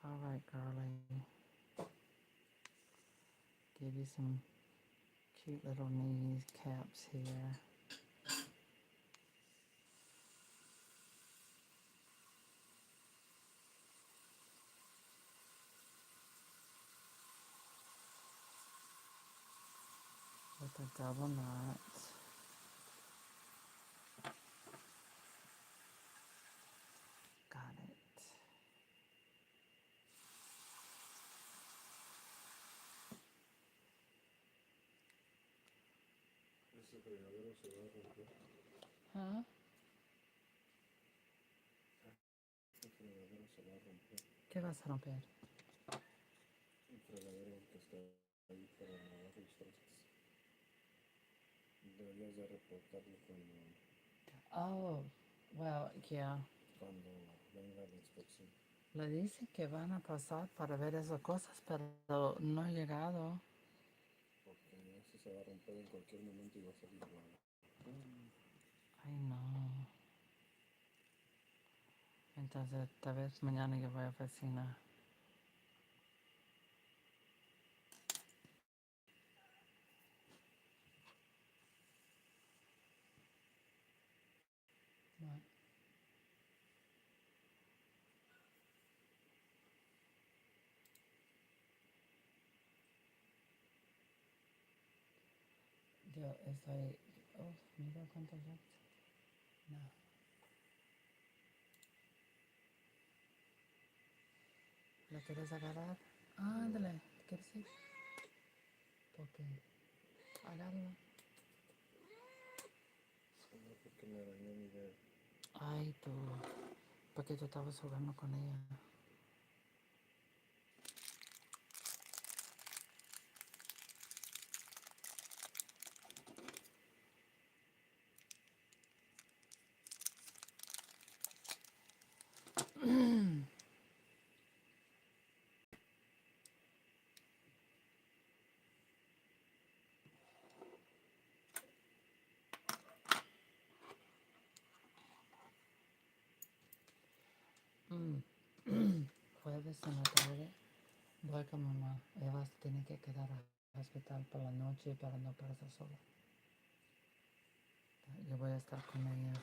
All right, girlie. Give you some cute little knee caps here. With a double knot. Got it. Ese fregadero se va a romper. Huh? Ese fregadero se va a romper. ¿Qué vas a romper? El fregadero que está ahí para lavar los trastes. Deberías de reportarlo Oh, well, yeah. cuando venga la inspección. Le dicen que van a pasar para ver esas cosas, pero no he llegado. Porque ese se va a romper en cualquier momento y va a salir mal. Ay, no. Entonces, tal vez mañana yo voy a oficina. What? Yo estoy... Oh, mira cuánto ya. No. ¿Lo quieres agarrar? Ándale. ¿Quieres ir? ¿Por qué? Agárralo. No, porque me dañó mi dedo. Ay, tú. Porque yo estaba jugando con ella. Jueves en la tarde voy con mamá. Eva tiene que quedar al hospital por la noche para no pasar sola. Yo voy a estar con ella.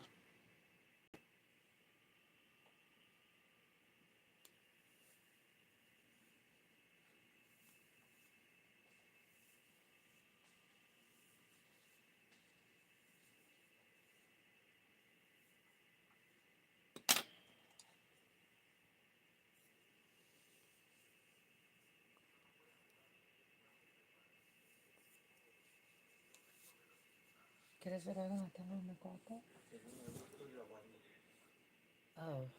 ¿Quieres ver algo en la tele en mi cuarto? Selena, yo estoy lavando. Oh.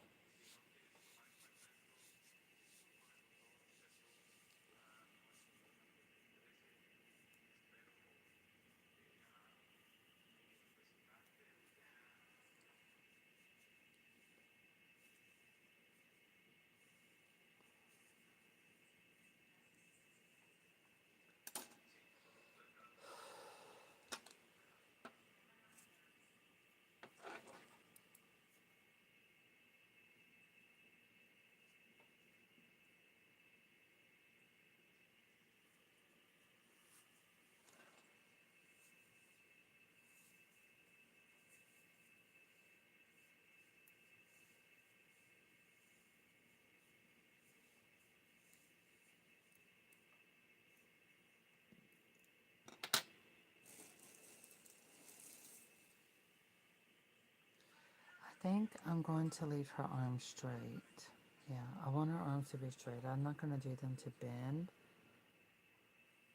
think I'm going to leave her arms straight. Yeah, I want her arms to be straight. I'm not going to do them to bend.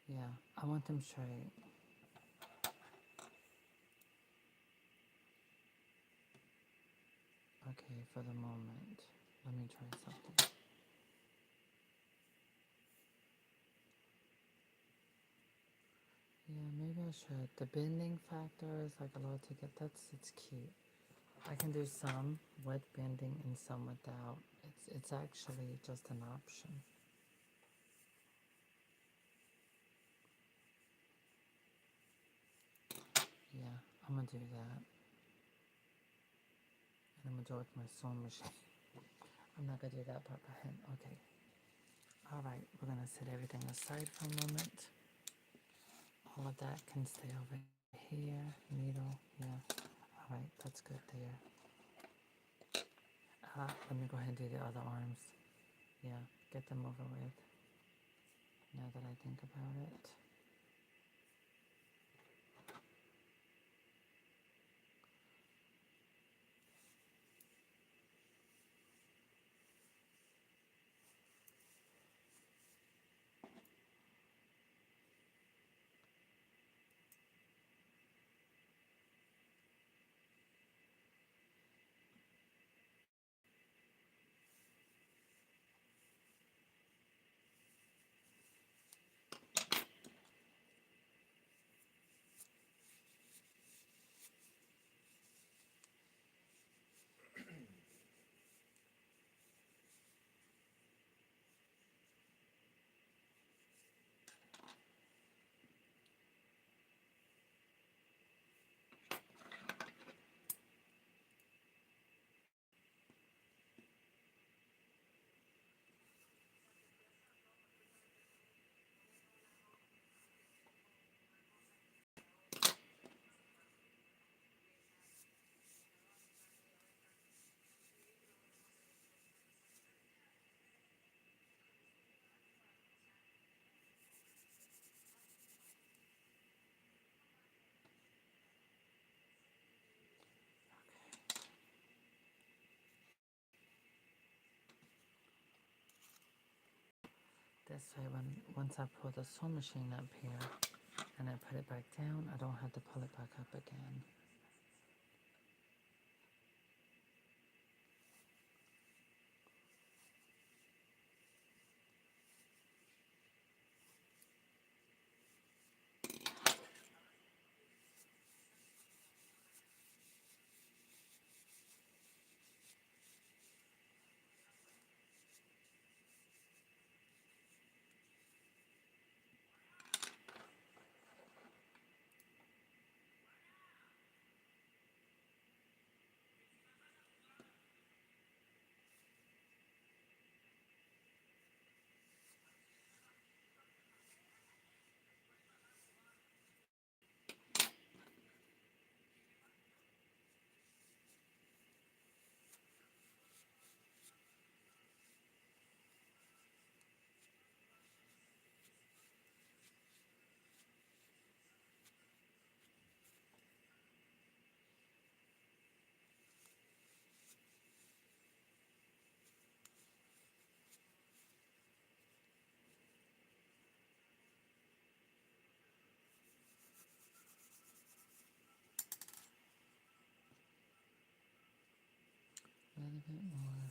Yeah, I want them straight. Okay, for the moment. Let me try something. Yeah, maybe I should. The bending factor is like a lot to get. It's cute. I can do some with bending and some without. It's actually just an option. Yeah, I'm gonna do that. And I'm gonna do it with my sewing machine. I'm not gonna do that part by hand. Okay. Alright, we're gonna set everything aside for a moment. All of that can stay over here. Needle, yeah. Alright, that's good there. Let me go ahead and do the other arms. Yeah, get them over with. Now that I think about it. This way, once I pull the sewing machine up here and I put it back down, I don't have to pull it back up again. A little bit more.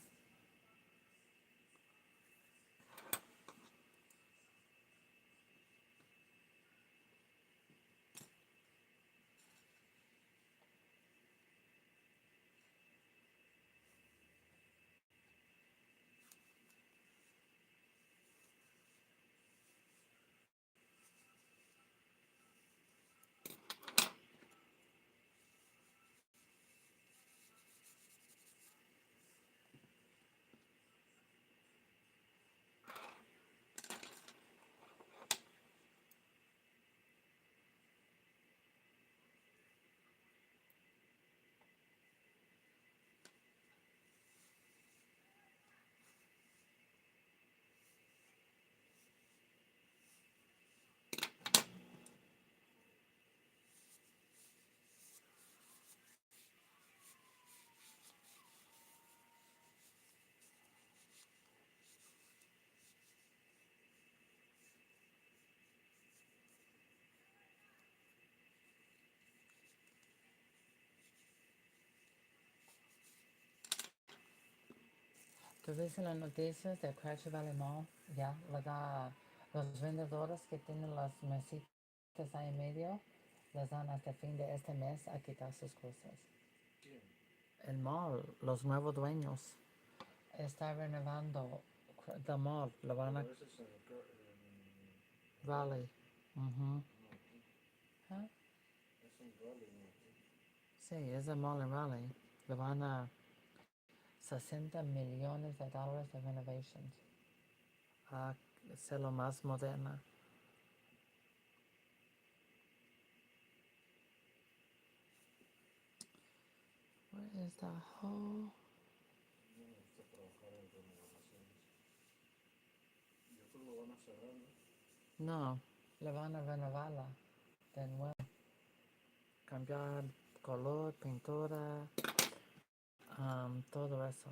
¿Tú viste las noticias de Crash Valley Mall? Ya, los vendedores que tienen las mesitas ahí en medio les dan hasta el fin de este mes a quitar sus cosas. ¿Quién? El mall, los nuevos dueños, está renovando the mall. Lo van a Pero ese es en Raleigh. Valley. Ujú. No, aquí. ¿Ah? Es en Raleigh, no aquí. Sí, es el mall en Raleigh. Le van a 60 millones de dólares de renovations a hacerlo más moderna. Where is that hole? No me gusta trabajar en remodelaciones. Y después lo van a cerrar, ¿no? No, le van a renovarla de nuevo. Cambiar color, pintura, todo eso.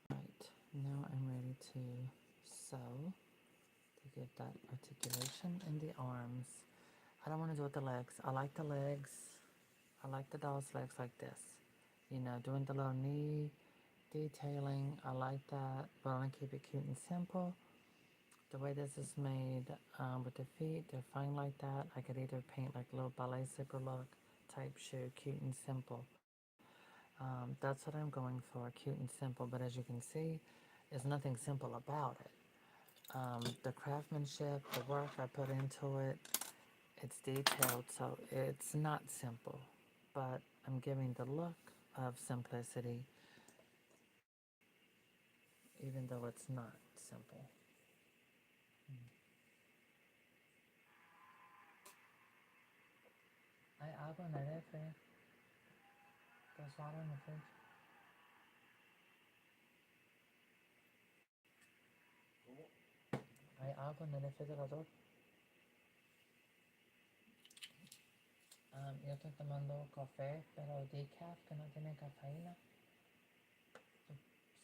Right, now I'm ready to sew to give that articulation in the arms. I don't want to do it with the legs. I like the legs. I like the doll's legs like this. You know, doing the little knee detailing. I like that, but I want to keep it cute and simple. The way this is made with the feet, they're fine like that. I could either paint like a little ballet zipper look type shoe, cute and simple. That's what I'm going for, cute and simple. But as you can see, there's nothing simple about it. The craftsmanship, the work I put into it, it's detailed, so it's not simple. But I'm giving the look of simplicity, even though it's not simple. Hay agua en el refri. There's water in the fridge. ¿Cómo? Hay agua en el refrigerador. Yo estoy tomando café, pero decaf, que no tiene cafeína.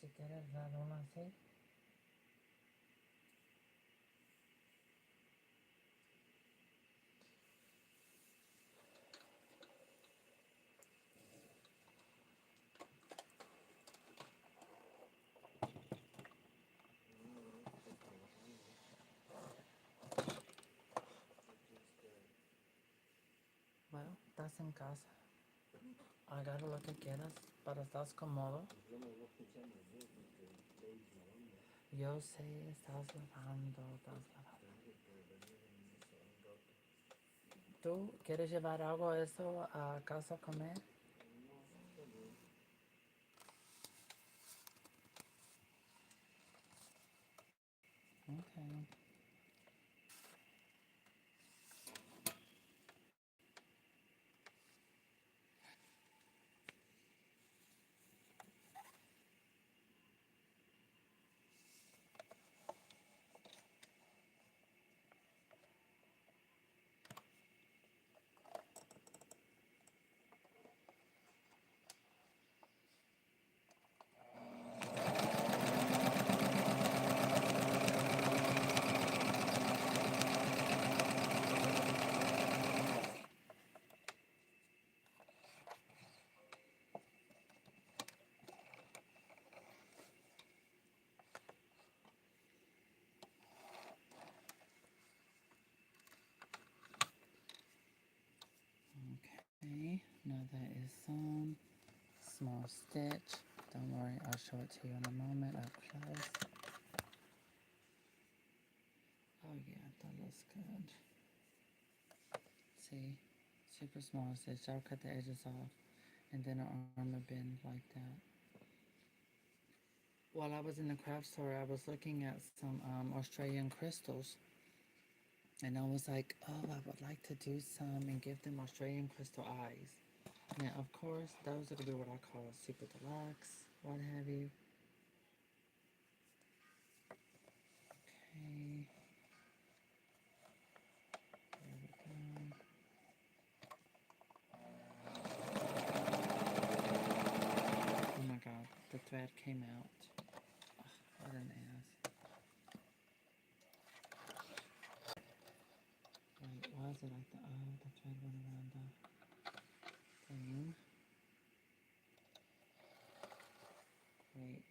Si quieres dar una así. No, no estás trabajando. ¿Qué quieres que haga? Bueno, estás en casa. Agarra lo que quieras para estar cómodo. Pues yo no voy a usar las dos porque estoy lavando. Yo sé, estás lavando, estás lavando. Tengo que venir en un rato. ¿Tú quieres llevar algo a eso a casa a comer? No, está bien. Okay. Okay, now that is sewn. Small stitch. Don't worry, I'll show it to you in a moment up close. Oh yeah, that looks good. See, super small stitch. I'll cut the edges off, and then our arm will bend like that. While I was in the craft store, I was looking at some Australian crystals, and I was like, oh, I would like to do some and give them Australian crystal eyes. Now, of course, those are gonna be what I call super deluxe, what have you. Okay. There we go. Oh my god, the thread came out. Ugh, what an ass. Wait, why is it like that? Oh, the thread went around the thing. Wait.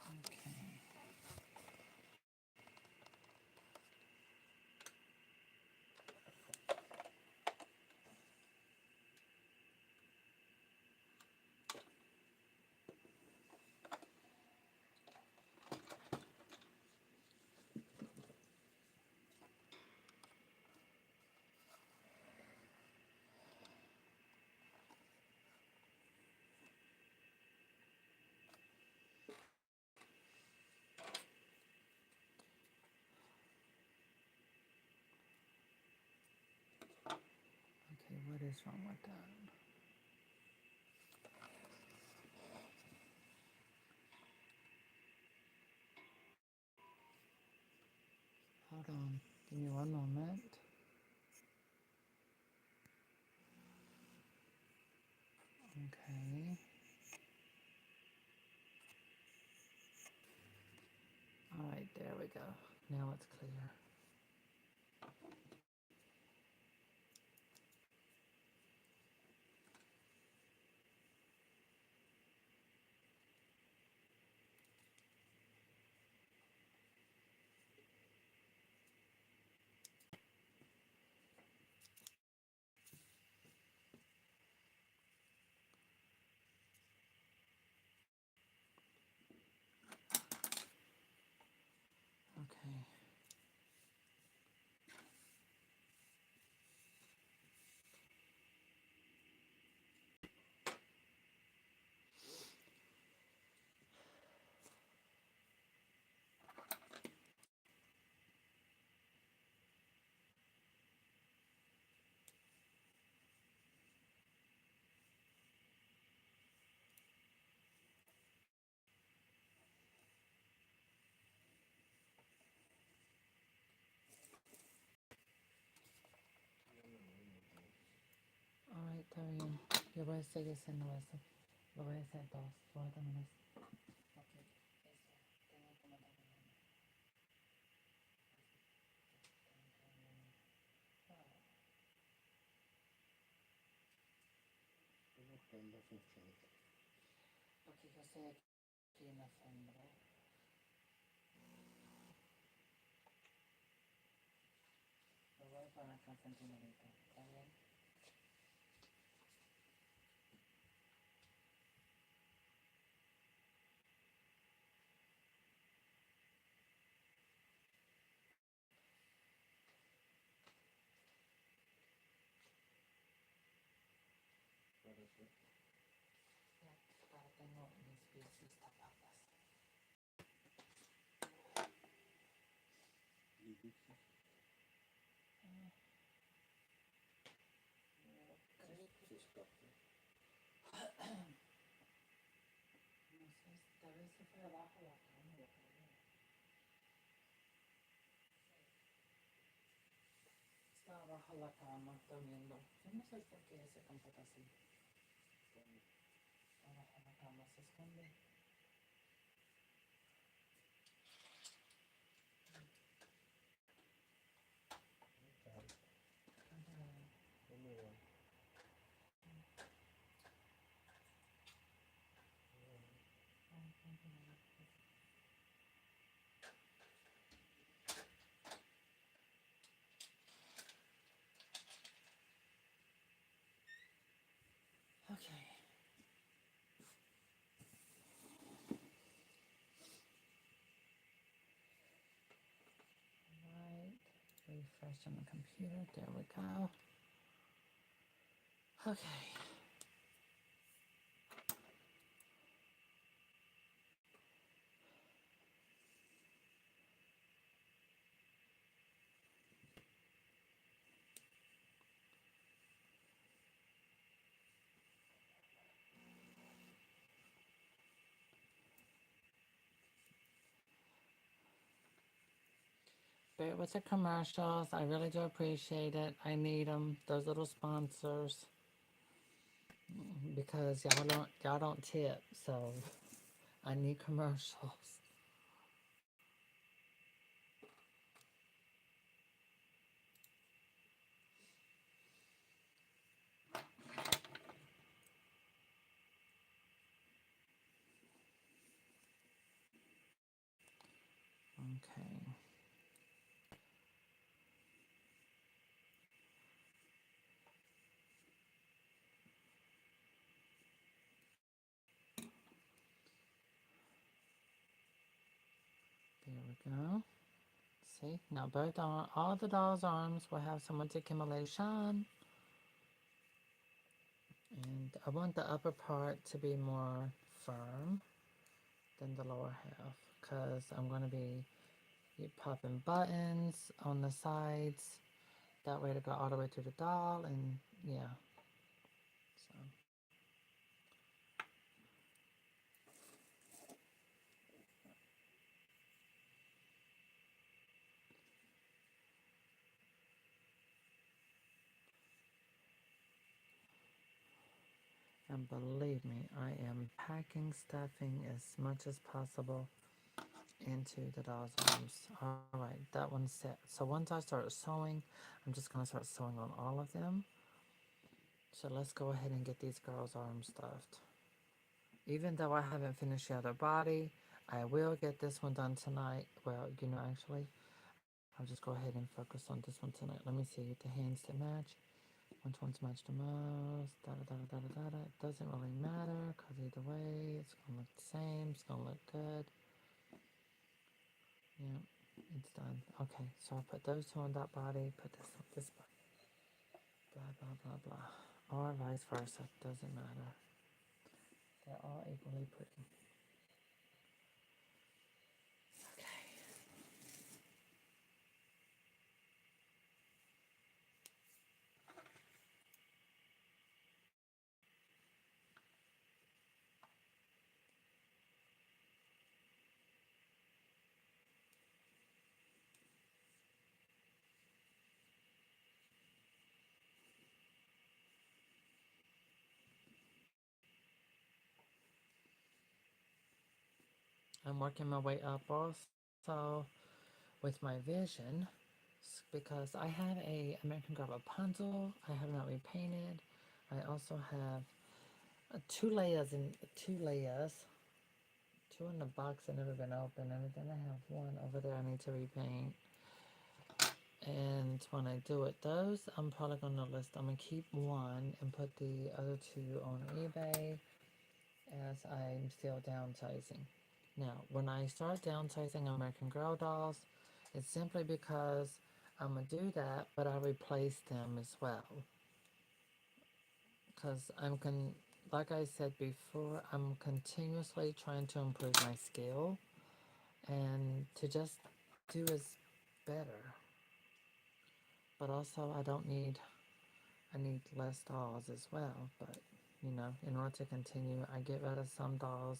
Okay. Okay, what is wrong with that? Hold on. Give me one moment. Okay. Alright, there we go. Now it's clear. Okay. Alright, está bien. Yo voy a seguir haciendo eso. Lo voy a hacer dos. Voy a terminar. Ok, eso. Tengo que mandarlo. November 15th. Ok, yo estoy aquí en noviembre. Lo voy a poner acá enfrente un momento. ¿Está bien? Para hacer Ya, para tengo mis pies tapadas. y Dixie. Ah, creo que... Se escapó. No sé, tal vez se fue abajo la cama, yo creo. Está abajo la cama, durmiendo. Yo no sé por qué se comporta así. Abajo la cama se esconde. ¿Dónde va? Okay. Right. Refresh on the computer. There we go. Okay. Bear with the commercials. I really do appreciate it. I need them. Those little sponsors. Because y'all don't tip, so I need commercials. Okay. There we go. See, now all the doll's arms will have some accumulation. And I want the upper part to be more firm than the lower half because I'm going to be popping buttons on the sides. That way to go all the way to the doll and yeah. So. And believe me, I am packing stuffing as much as possible into the doll's arms. All right, that one's set. So once I start sewing, I'm just going to start sewing on all of them. So let's go ahead and get these girls' arms stuffed. Even though I haven't finished the other body, I will get this one done tonight. Well, actually, I'll just go ahead and focus on this one tonight. Let me see the hands that match. Which ones match the most? Da da da da da da da. It doesn't really matter because either way, it's gonna look the same. It's gonna look good. Yeah, it's done. Okay, so I'll put those two on that body. Put this on this body. Blah blah blah blah. Or vice versa. Doesn't matter. They're all equally pretty. Okay. I'm working my way up also with my vision because I have a American Girl Rapunzel. I have not repainted. I also have two layers and two layers. Two in the box that never been opened, and then I have one over there I need to repaint. And when I do it, those I'm probably gonna list. I'm gonna keep one and put the other two on eBay as I'm still downsizing. Now, when I start downsizing American Girl dolls, it's simply because I'm gonna do that, but I replace them as well. Because like I said before, I'm continuously trying to improve my skill and to just do is better. But also, I need less dolls as well. But, in order to continue, I get rid of some dolls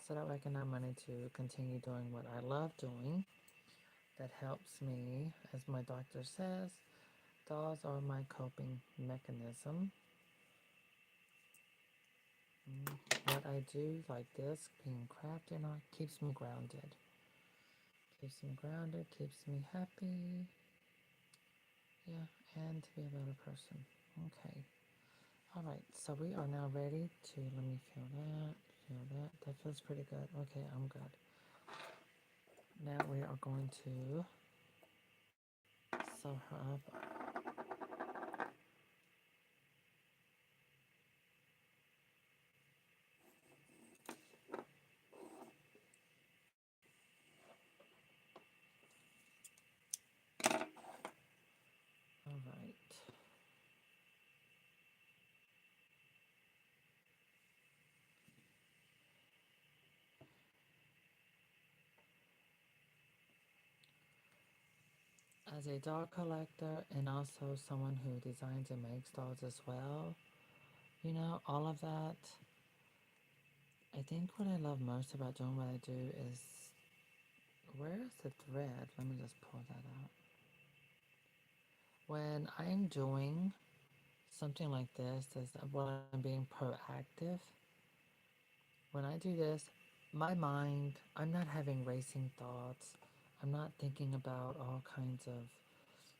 so that way I can have money to continue doing what I love doing. That helps me, as my doctor says, dolls are my coping mechanism. What I do, like this, being crafty and all, keeps me grounded. Keeps me grounded, keeps me happy. Yeah, and to be a better person. Okay. All right, so we are now ready to, let me feel that, feel that. That feels pretty good. Okay, I'm good. Now we are going to sew her up. All right. As a doll collector and also someone who designs and makes dolls as well, all of that, I think what I love most about doing what I do is, where is the thread? Let me just pull that out. When I'm doing something like this, when I'm being proactive, when I do this, my mind, I'm not having racing thoughts. I'm not thinking about all kinds of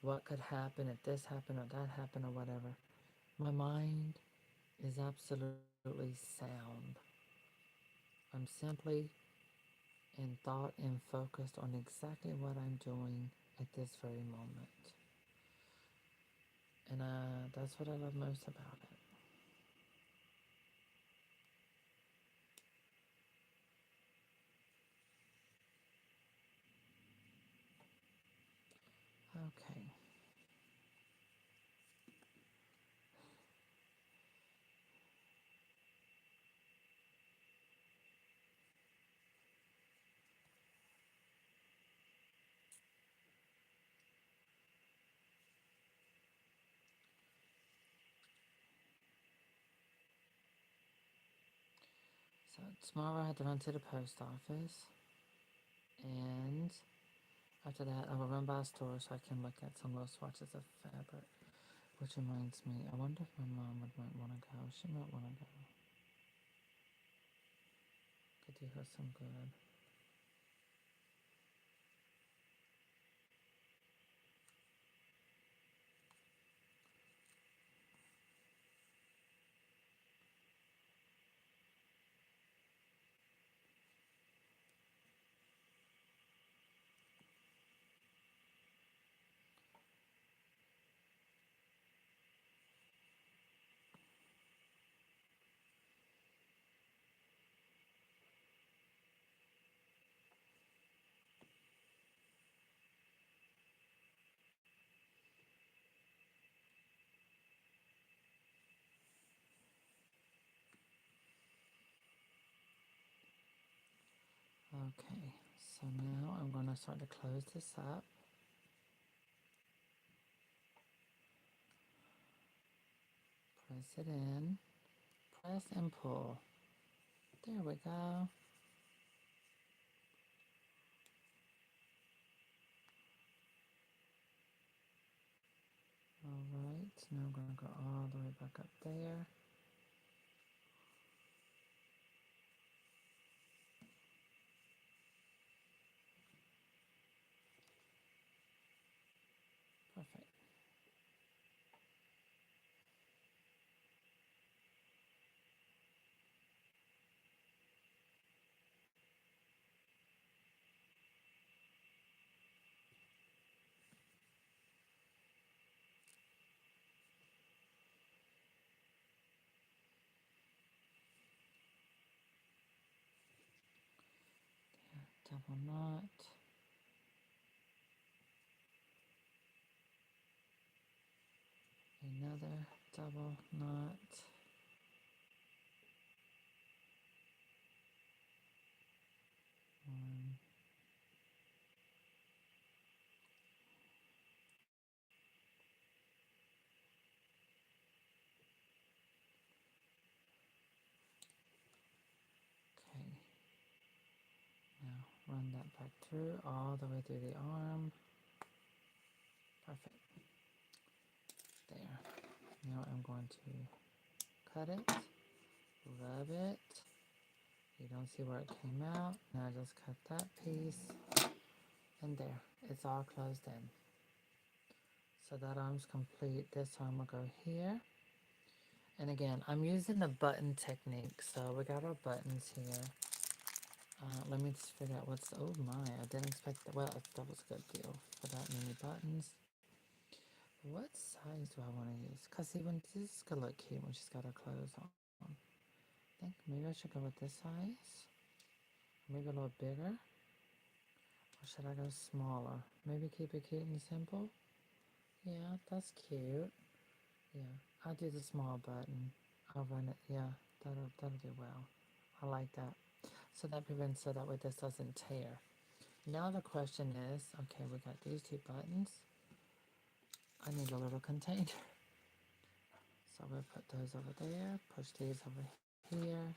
what could happen if this happened or that happened or whatever. My mind is absolutely sound. I'm simply in thought and focused on exactly what I'm doing at this very moment. And that's what I love most about it. Okay. So tomorrow I have to run to the post office. And after that, I will run by a store so I can look at some little swatches of fabric. Which reminds me, I wonder if my mom might want to go. She might want to go. Could do her some good. Okay, so now I'm going to start to close this up. Press it in. Press and pull. There we go. Alright, now I'm going to go all the way back up there. Perfect. double knot, another double knot, one, okay, now run that back through all the way through the arm, perfect, there. Now I'm going to cut it, rub it, you don't see where it came out, now just cut that piece, and there, it's all closed in. So that arm's complete, this arm will go here. And again, I'm using the button technique, so we got our buttons here. Let me just figure out what's, oh my, I didn't expect that, well, that was a good deal for that many buttons. What size do I want to use? Because see, when this is going to look cute when she's got her clothes on. I think maybe I should go with this size. Maybe a little bigger. Or should I go smaller? Maybe keep it cute and simple. Yeah, that's cute. Yeah, I'll do the small button. I'll run it. Yeah, that'll do well. I like that. So that prevents so that way this doesn't tear. Now the question is, okay, we got these two buttons. I need a little container. So we'll put those over there, push these over here,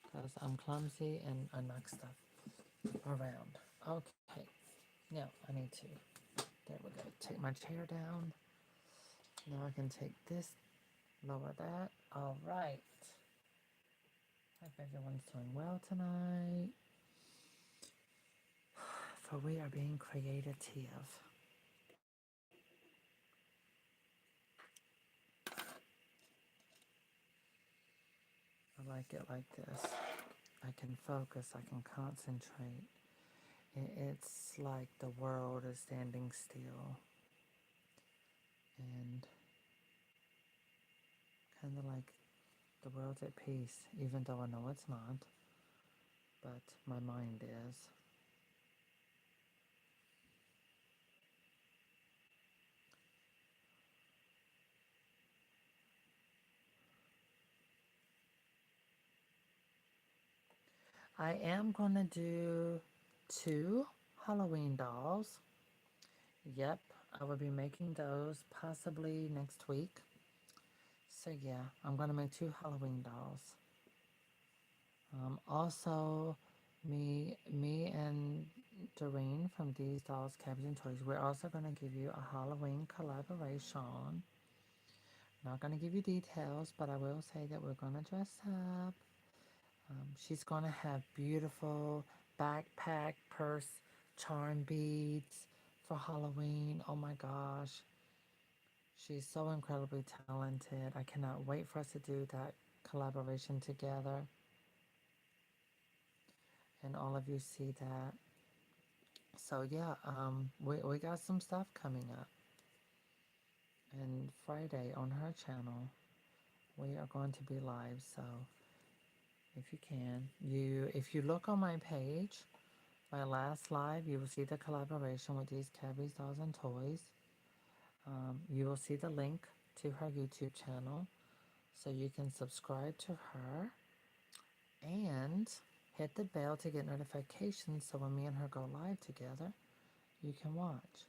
because I'm clumsy and I knock stuff around. Okay, now I need to, there we go, take my chair down. Now I can take this, lower that. All right. Hope everyone's doing well tonight. For we are being creative. I like it like this. I can focus, I can concentrate. It's like the world is standing still. And kind of like the world's at peace, even though I know it's not. But my mind is. I am going to do 2 Halloween dolls. Yep, I will be making those possibly next week. So yeah, I'm going to make 2 Halloween dolls. Also, me and Doreen from These Dolls, Cabbages and Toys, we're also going to give you a Halloween collaboration. Not going to give you details, but I will say that we're going to dress up. She's going to have beautiful backpack, purse, charm beads for Halloween. Oh my gosh. She's so incredibly talented. I cannot wait for us to do that collaboration together. And all of you see that. So yeah, we got some stuff coming up. And Friday on her channel, we are going to be live. So if you can, if you look on my page, my last live, you will see the collaboration with these Cabbies, Dolls, and Toys. You will see the link to her YouTube channel, so you can subscribe to her and hit the bell to get notifications so when me and her go live together, you can watch.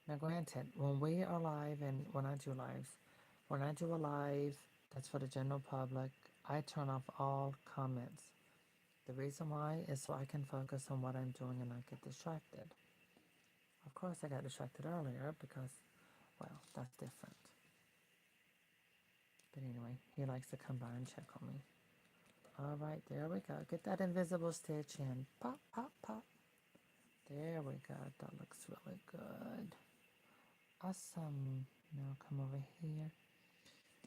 Now, granted, when we are live and when I do lives, when I do a live that's for the general public, I turn off all comments. The reason why is so I can focus on what I'm doing and not get distracted. Of course, I got distracted earlier because, well, that's different. But anyway, he likes to come by and check on me. All right, there we go. Get that invisible stitch in. Pop, pop, pop. There we go. That looks really good. Awesome. Now come over here.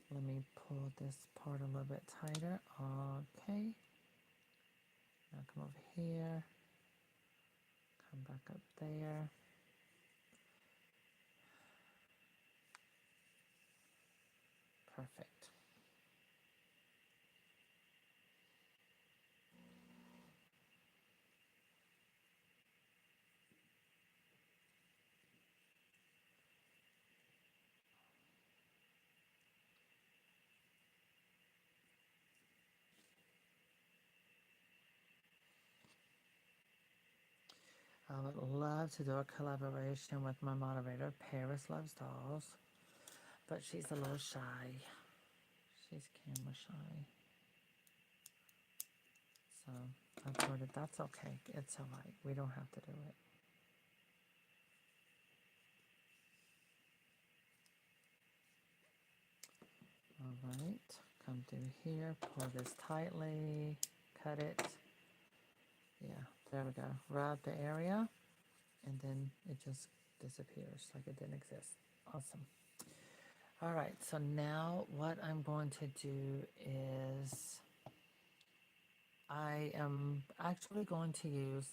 Let me pull this part a little bit tighter. Okay. Now come over here. Come back up there. Perfect. I would love to do a collaboration with my moderator, Paris Loves Dolls, but she's a little shy. She's camera shy. So I told her that's okay. It's all right. We don't have to do it. All right. Come through here. Pull this tightly. Cut it. Yeah, there we go. Rub the area, and then it just disappears like it didn't exist. Awesome. All right, so now what I'm going to do is I am actually going to use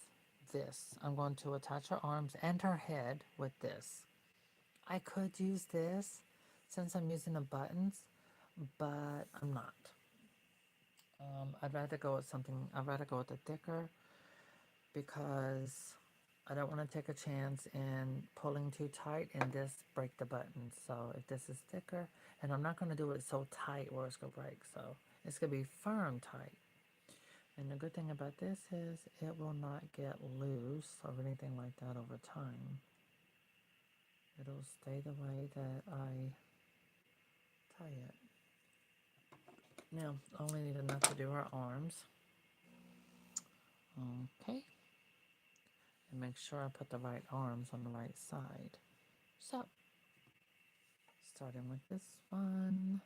this. I'm going to attach her arms and her head with this. I could use this since I'm using the buttons, but I'm not. I'd rather go with the thicker because I don't want to take a chance in pulling too tight and this break the button. So if this is thicker, and I'm not going to do it so tight where it's going to break. So it's going to be firm tight. And the good thing about this is it will not get loose or anything like that over time. It'll stay the way that I tie it. Now, I only need enough to do her arms. Okay. And make sure I put the right arms on the right side. So, starting with this one.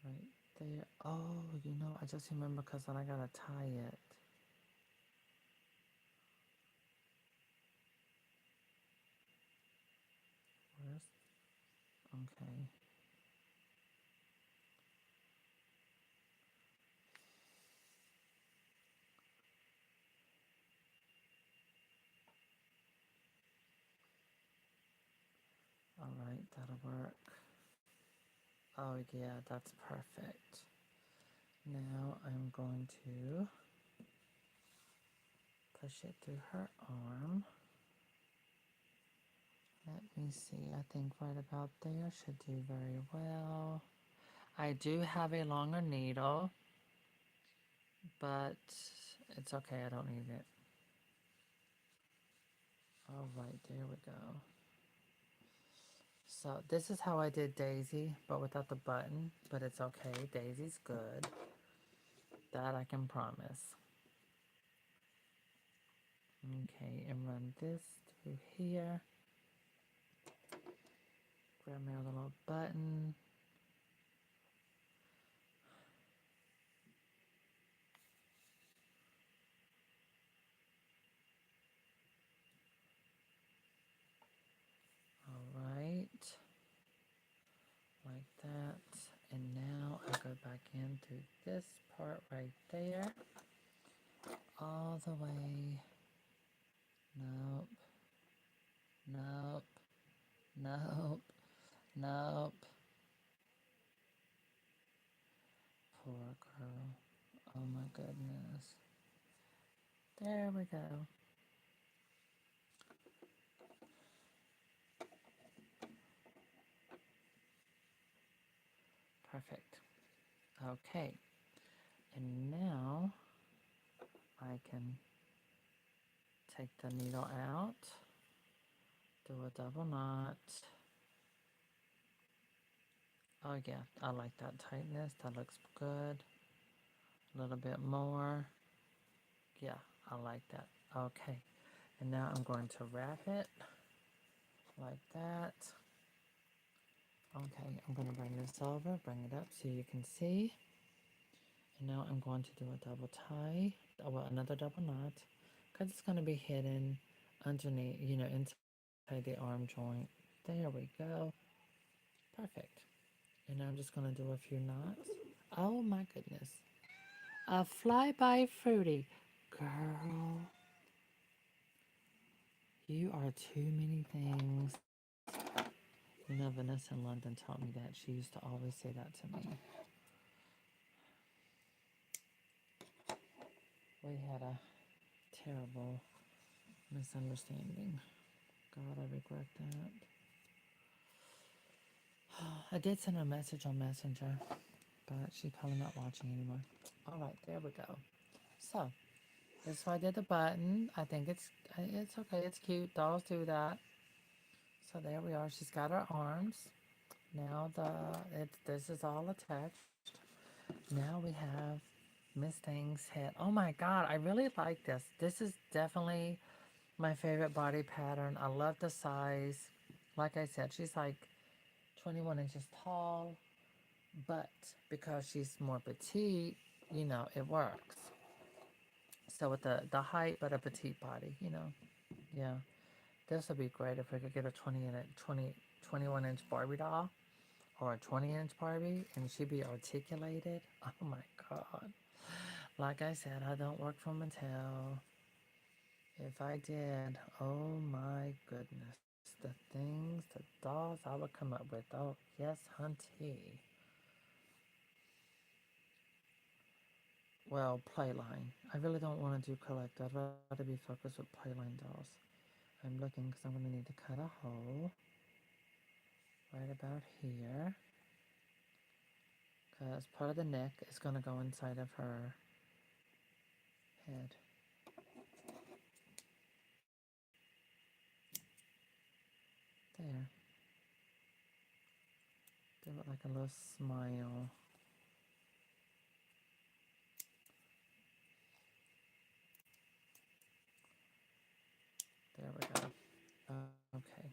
Right there. Oh, I just remember because then I gotta tie it. Where's, okay. All right, that'll work. Oh yeah, that's perfect. Now I'm going to push it through her arm. Let me see, I think right about there should do very well. I do have a longer needle, but it's okay, I don't need it. All right, there we go. So this is how I did Daisy, but without the button, but it's okay. Daisy's good. That I can promise. Okay, and run this through here. Grab my other little button. All right. Like that. And now I go back into this part right there. All the way. Nope. Nope. Nope. Nope. Poor girl. Oh my goodness. There we go. Perfect. Okay. And now I can take the needle out, do a double knot. Oh yeah, I like that tightness. That looks good. A little bit more. Yeah, I like that. Okay. And now I'm going to wrap it like that. Okay, I'm going to bring this over, bring it up so you can see. And now I'm going to do a double tie, well, another double knot, because it's going to be hidden underneath, inside the arm joint. There we go. Perfect. And now I'm just going to do a few knots. Oh my goodness. A flyby fruity. Girl, you are too many things. Vanessa in London taught me that. She used to always say that to me. We had a terrible misunderstanding. God, I regret that. I did send a message on Messenger. but she's probably not watching anymore. All right, there we go. So this why I did the button. I think it's okay. It's cute. Dolls do that. So there we are. She's got her arms. Now this is all attached. Now we have Miss Thing's head. Oh my God, I really like this. This is definitely my favorite body pattern. I love the size. Like I said, she's like 21 inches tall, but because she's more petite, it works. So with the height, but a petite body. Yeah, this would be great if we could get a 21-inch Barbie doll or a 20-inch Barbie and she'd be articulated. Oh my God. Like I said, I don't work for Mattel. If I did, oh my goodness, the things, the dolls I would come up with. Oh, yes, hunty. Well, Playline. I really don't want to do collect. I'd rather be focused with Playline dolls. I'm looking because I'm going to need to cut a hole right about here because part of the neck is going to go inside of her head. There. Give it like a little smile. There we go. Okay.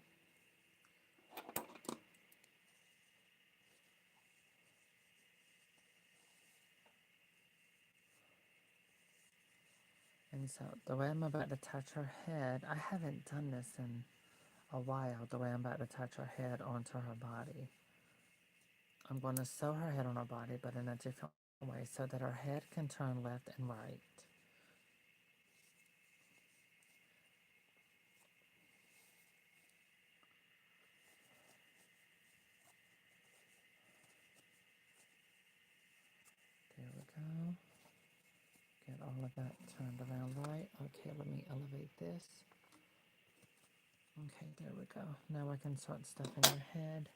And so the way I'm about to touch her head, I haven't done this in a while, the way I'm about to touch her head onto her body. I'm going to sew her head on her body, but in a different way so that her head can turn left and right. There we go. Get all of that turned around right. Okay, let me elevate this. Okay, there we go. Now I can start stuffing her head.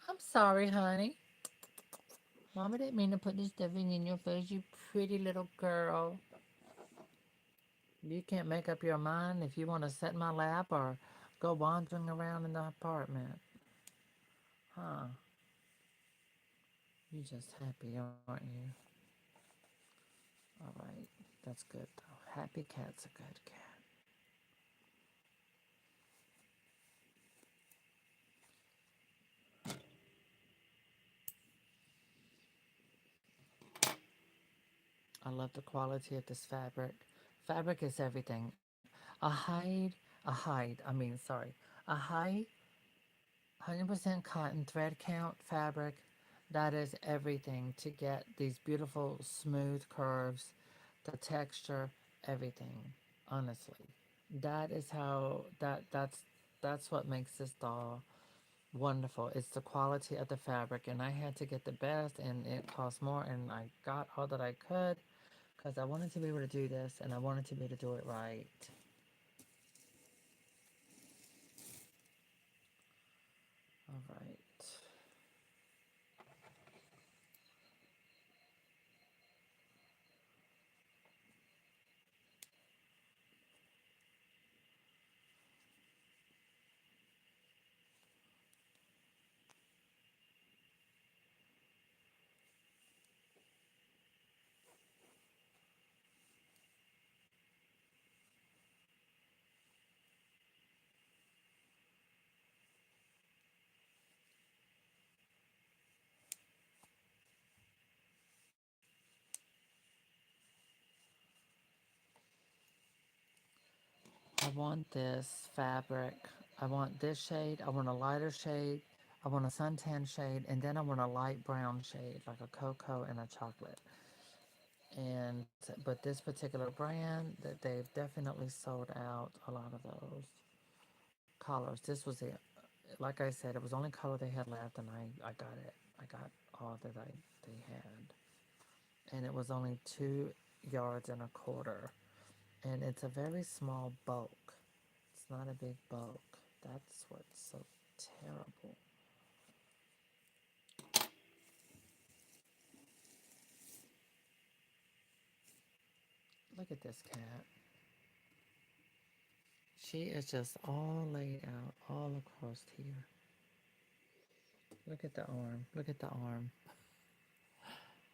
I'm sorry, honey. Mama didn't mean to put this stuffing in your face, you pretty little girl. You can't make up your mind if you want to sit in my lap or go wandering around in the apartment. Huh? You just happy, aren't you? All right. That's good, though. Happy cat's a good cat. I love the quality of this fabric. Fabric is everything. Sorry. A high 100% cotton thread count fabric, that is everything to get these beautiful smooth curves, the texture, everything. Honestly, that is how that's what makes this doll wonderful. It's the quality of the fabric, and I had to get the best, and it cost more, and I got all that I could because I wanted to be able to do this, and I wanted to be able to do it right. All right. I want this fabric. I want this shade. I want a lighter shade. I want a suntan shade. And then I want a light brown shade, like a cocoa and a chocolate. And, but this particular brand, that they've definitely sold out a lot of those colors. This was it. Like I said, it was the only color they had left, and I got it. I got all that they had. And it was only 2 yards and a quarter. And it's a very small bulk. It's not a big bulk. That's what's so terrible. Look at this cat. She is just all laid out all across here. Look at the arm. Look at the arm.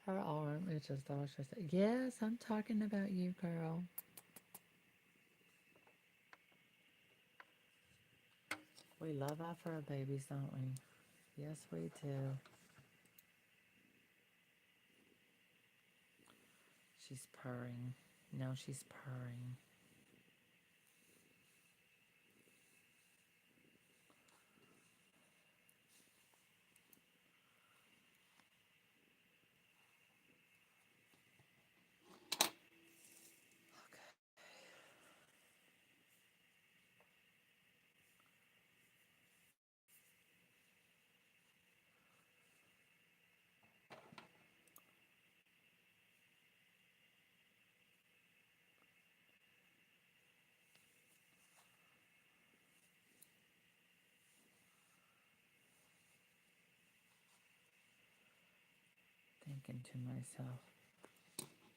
Her arm is just all just. Yes, I'm talking about you, girl. We love our fur babies, don't we? Yes, we do. She's purring. No, she's purring. Thinking to myself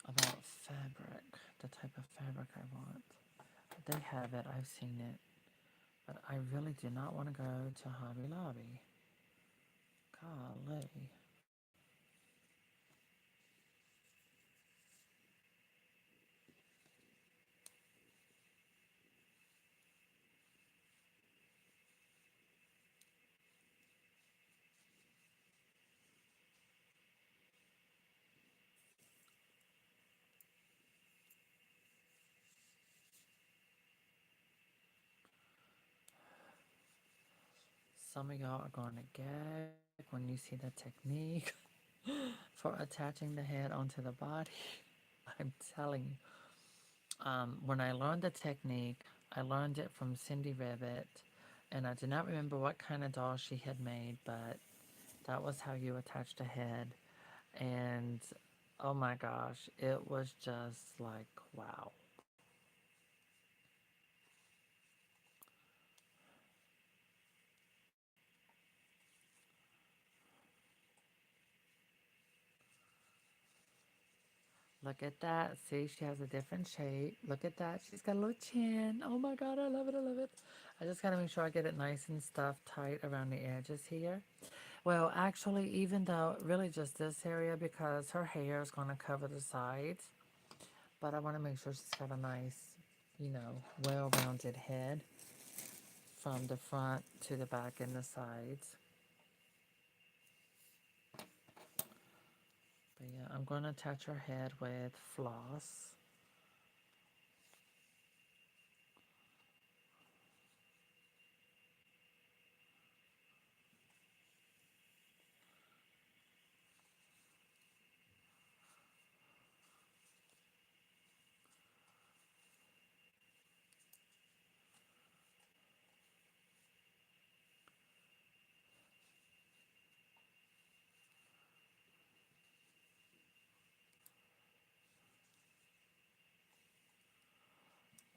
about fabric, the type of fabric I want. They have it, I've seen it, but I really do not want to go to Hobby Lobby. Golly. Some of y'all are going to gag when you see the technique for attaching the head onto the body. I'm telling you. When I learned the technique, I learned it from Cindy Ribbit, and I do not remember what kind of doll she had made, but that was how you attached a head. And oh my gosh, it was just like, wow. Look at that. See, she has a different shape. Look at that. She's got a little chin. Oh my God, I love it. I love it. I just got to make sure I get it nice and stuffed tight around the edges here. Well, actually, even though really just this area because her hair is going to cover the sides, but I want to make sure she's got a nice, well-rounded head from the front to the back and the sides. But yeah, I'm going to attach her head with floss.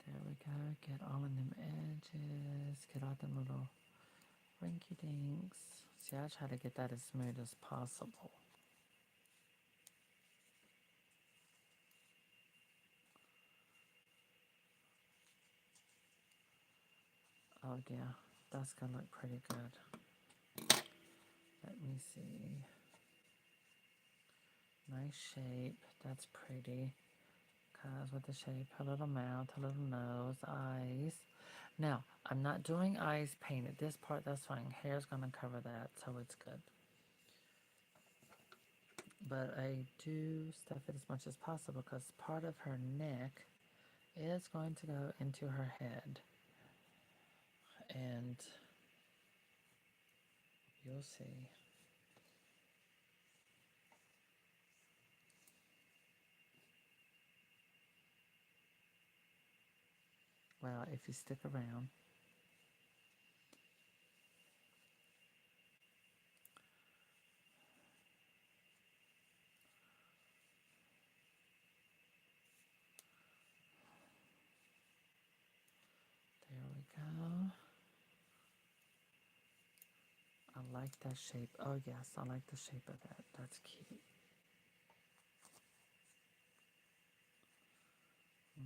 There we go. Get all in them edges. Get all them little rinky dinks. See, I try to get that as smooth as possible. Oh yeah, that's gonna look pretty good. Let me see. Nice shape. That's pretty. Cause with the shape, her little mouth, her little nose, eyes. Now, I'm not doing eyes painted. This part, that's fine. Hair's gonna cover that, so it's good. But I do stuff it as much as possible because part of her neck is going to go into her head. And you'll see. Well, if you stick around. There we go. I like that shape. Oh yes, I like the shape of that. That's cute.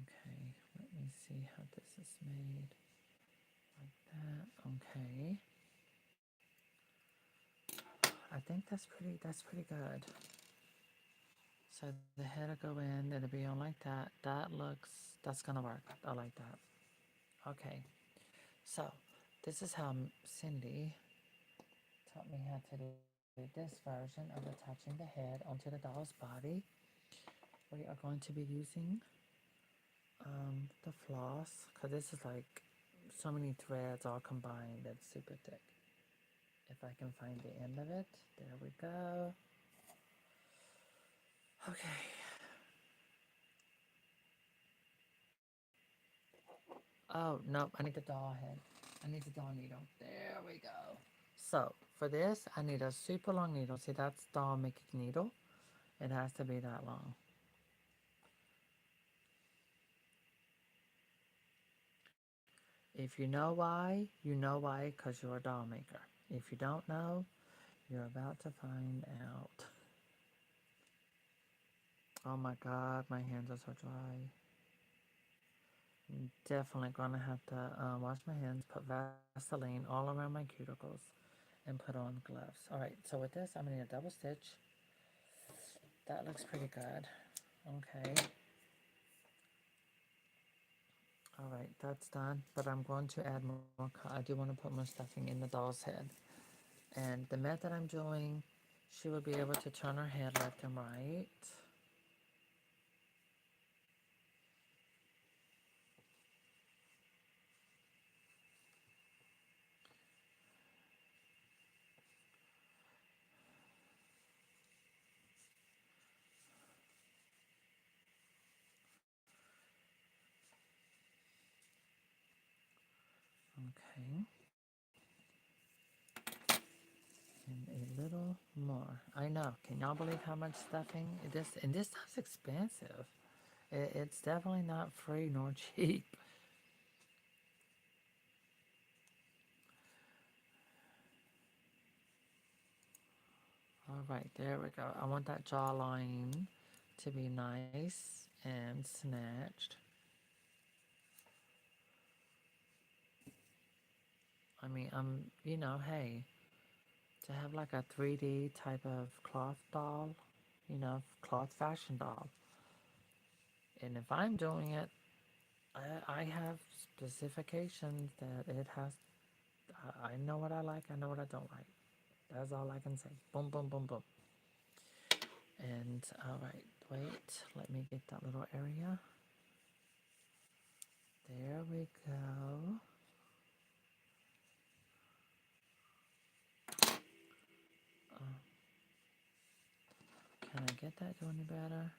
Okay, let me see how this is made. Like that. Okay. I think that's pretty good. So the head will go in, it'll be on like that. That's gonna work. I like that. Okay. So this is how Cindy taught me how to do this version of attaching the head onto the doll's body. We are going to be using the floss because this is like so many threads all combined. That's super thick. If I can find the end of it, there we go. Okay. Oh no, I need the doll head. I need the doll needle. There we go. So for this, I need a super long needle. See, that's doll Mickey needle. It has to be that long. If you know why, you know why because you're a doll maker. If you don't know, you're about to find out. Oh my god, my hands are so dry. I'm definitely gonna have to wash my hands, put Vaseline all around my cuticles, and put on gloves. Alright, so with this, I'm gonna need a double stitch. That looks pretty good. Okay. Alright, that's done. But I'm going to add more. I do want to put more stuffing in the doll's head. And the method I'm doing, she will be able to turn her head left and right. Okay. And a little more. I know. Can y'all believe how much stuffing? And this stuff's expensive. It's definitely not free nor cheap. All right, there we go. I want that jawline to be nice and snatched. I mean, hey, to have like a 3D type of cloth doll, cloth fashion doll. And if I'm doing it, I have specifications that it has. I know what I like, I know what I don't like. That's all I can say. Boom, boom, boom, boom. And all right, wait, let me get that little area. There we go. Uh, can I get that to any better?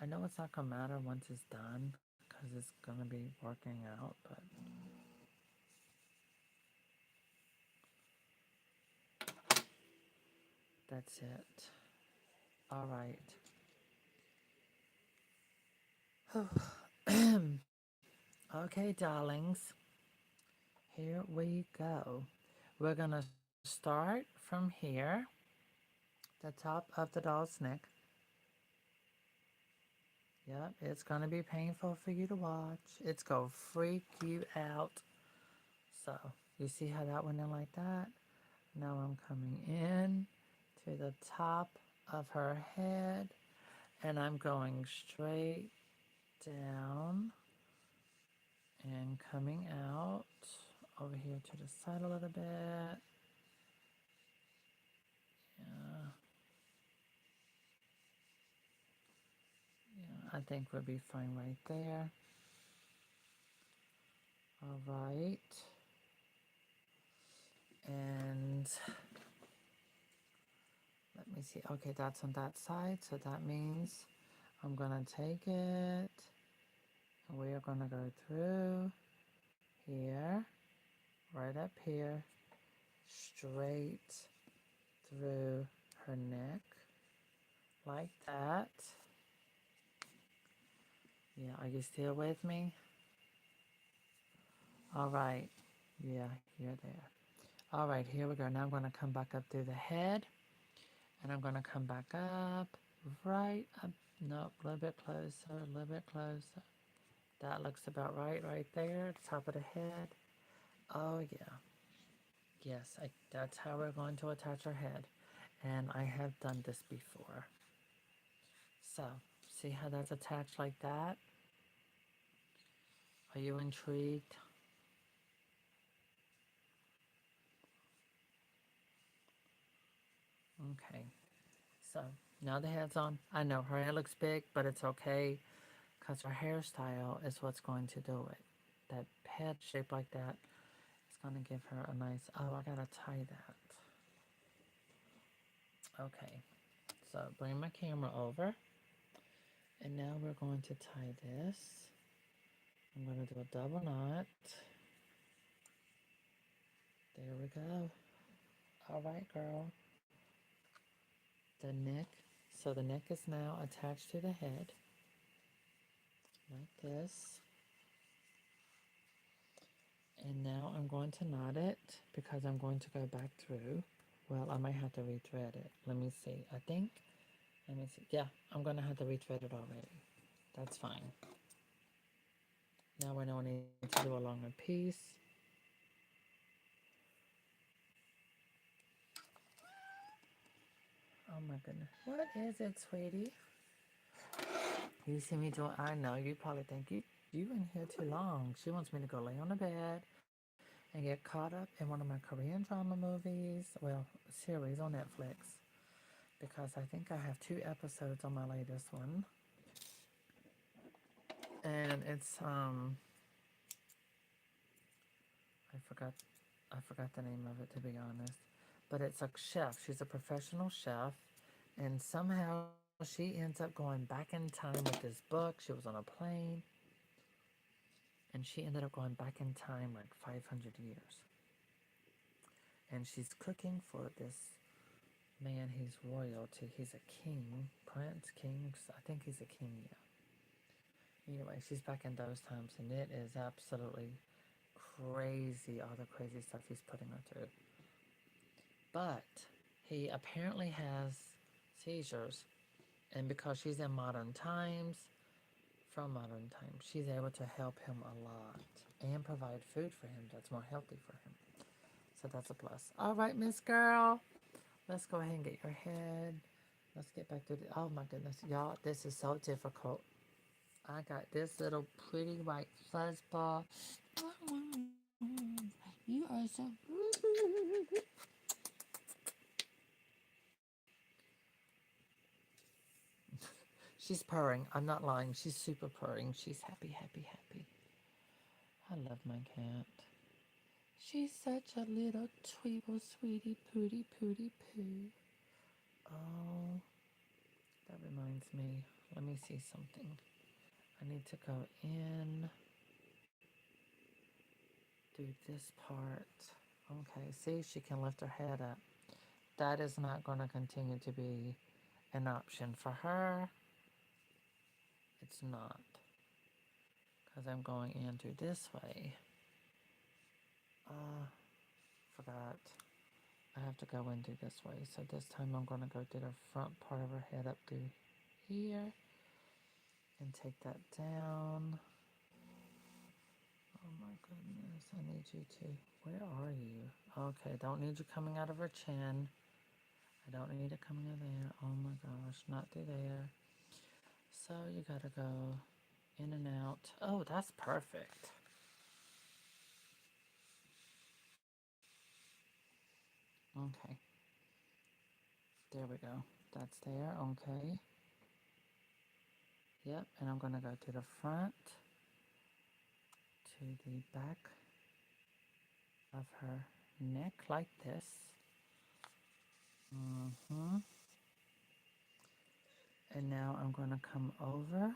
I know it's not gonna matter once it's done because it's gonna be working out, but that's it. All right. Okay, darlings, here we go. We're gonna start from here, the top of the doll's neck. Yep, it's gonna be painful for you to watch. It's gonna freak you out. So, you see how that went in like that? Now I'm coming in to the top of her head and I'm going straight down and coming out over here to the side a little bit. Yeah, yeah, I think we'll be fine right there. All right. And let me see. Okay, that's on that side. So that means I'm going to take it. And we are going to go through here, right up here, straight through her neck, like that. Yeah, are you still with me? All right. Yeah, you're there. All right, here we go. Now I'm going to come back up through the head. And I'm going to come back up, right up. Nope, a little bit closer, a little bit closer. That looks about right there, top of the head. Oh yeah, yes, that's how we're going to attach our head. And I have done this before. So, see how that's attached like that? Are you intrigued? Okay, so now the head's on. I know her hair looks big, but it's okay because her hairstyle is what's going to do it. That head shape like that is going to give her a nice. Oh, I gotta tie that. Okay, so bring my camera over, and now we're going to tie this. I'm going to do a double knot. There we go. All right, girl. The neck. So the neck is now attached to the head, like this. And now I'm going to knot it because I'm going to go back through. Well, I might have to rethread it. Let me see. I think, let me see. Yeah, I'm going to have to rethread it already. That's fine. Now we don't need to do a longer piece. Oh my goodness. What is it, sweetie? You see me doing, I know, you probably think you in here too long. She wants me to go lay on the bed and get caught up in one of my Korean drama movies. Well, series on Netflix. Because I think I have 2 episodes on my latest one. And it's I forgot I forgot the name of it, to be honest. But it's a chef. She's a professional chef, and somehow she ends up going back in time with this book. She was on a plane, and she ended up going back in time like 500 years. And she's cooking for this man. He's royalty. He's a king, prince, king. I think he's a king. Yeah. Anyway, she's back in those times, and it is absolutely crazy. All the crazy stuff he's putting her through. But he apparently has seizures, and because she's in modern times, from modern times, she's able to help him a lot and provide food for him that's more healthy for him. So that's a plus. All right, Miss Girl, let's go ahead and get your head. Let's get back to the. Oh my goodness, y'all, this is so difficult. I got this little pretty white fuzzball. You are so. She's purring. I'm not lying. She's super purring. She's happy, happy, happy. I love my cat. She's such a little tweeble sweetie pooty pooty poo. Oh, that reminds me. Let me see something. I need to go in, do this part. Okay, see, she can lift her head up. That is not going to continue to be an option for her. It's not. Because I'm going in through this way. Forgot. I have to go in through this way. So this time I'm going to go through the front part of her head up through here and take that down. Oh my goodness, I need you to, where are you? Okay, don't need you coming out of her chin. I don't need it coming out of there. Oh my gosh, not through there. So you gotta go in and out. Oh, that's perfect. Okay, there we go. That's there, okay. Yep, and I'm gonna go to the front, to the back of her neck like this. And now I'm going to come over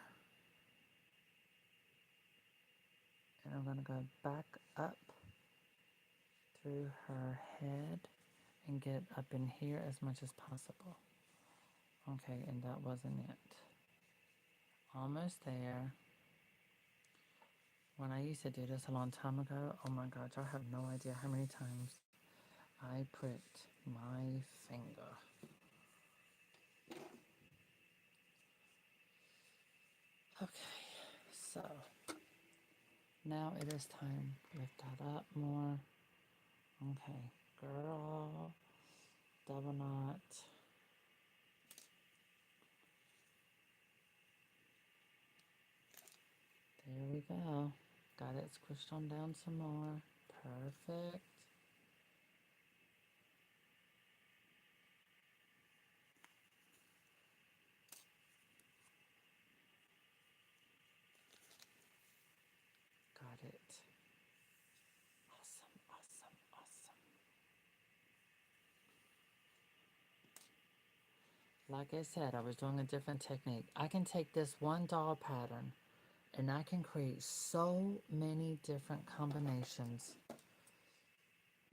and I'm going to go back up through her head and get up in here as much as possible. Okay, and that wasn't it. Almost there. When I used to do this a long time ago, oh my gosh, I have no idea how many times I pricked my finger. Okay, so Now it is time. Lift that up more. Okay, girl. Double knot. There we go. Got it squished on down some more. Perfect. Got it. Awesome, awesome, awesome. Like I said, I was doing a different technique. I can take this one doll pattern and I can create so many different combinations,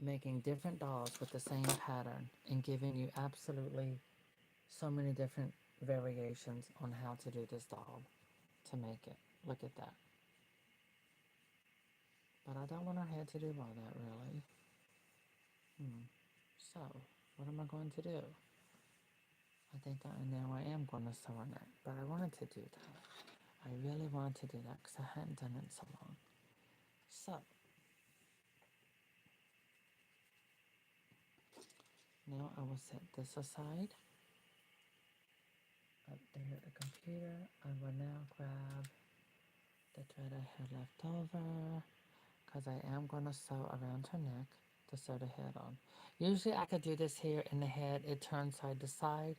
making different dolls with the same pattern and giving you absolutely so many different variations on how to do this doll to make it. Look at that. But I don't want her head to do all that really. So, what am I going to do? I think now I am going to sew her neck, but I wanted to do that. I really wanted to do that because I hadn't done it in so long. So, now I will set this aside. Up there at the computer, I will now grab the thread I had left over because I am going to sew around her neck to sew the head on. Usually I could do this here in the head, it turns side to side,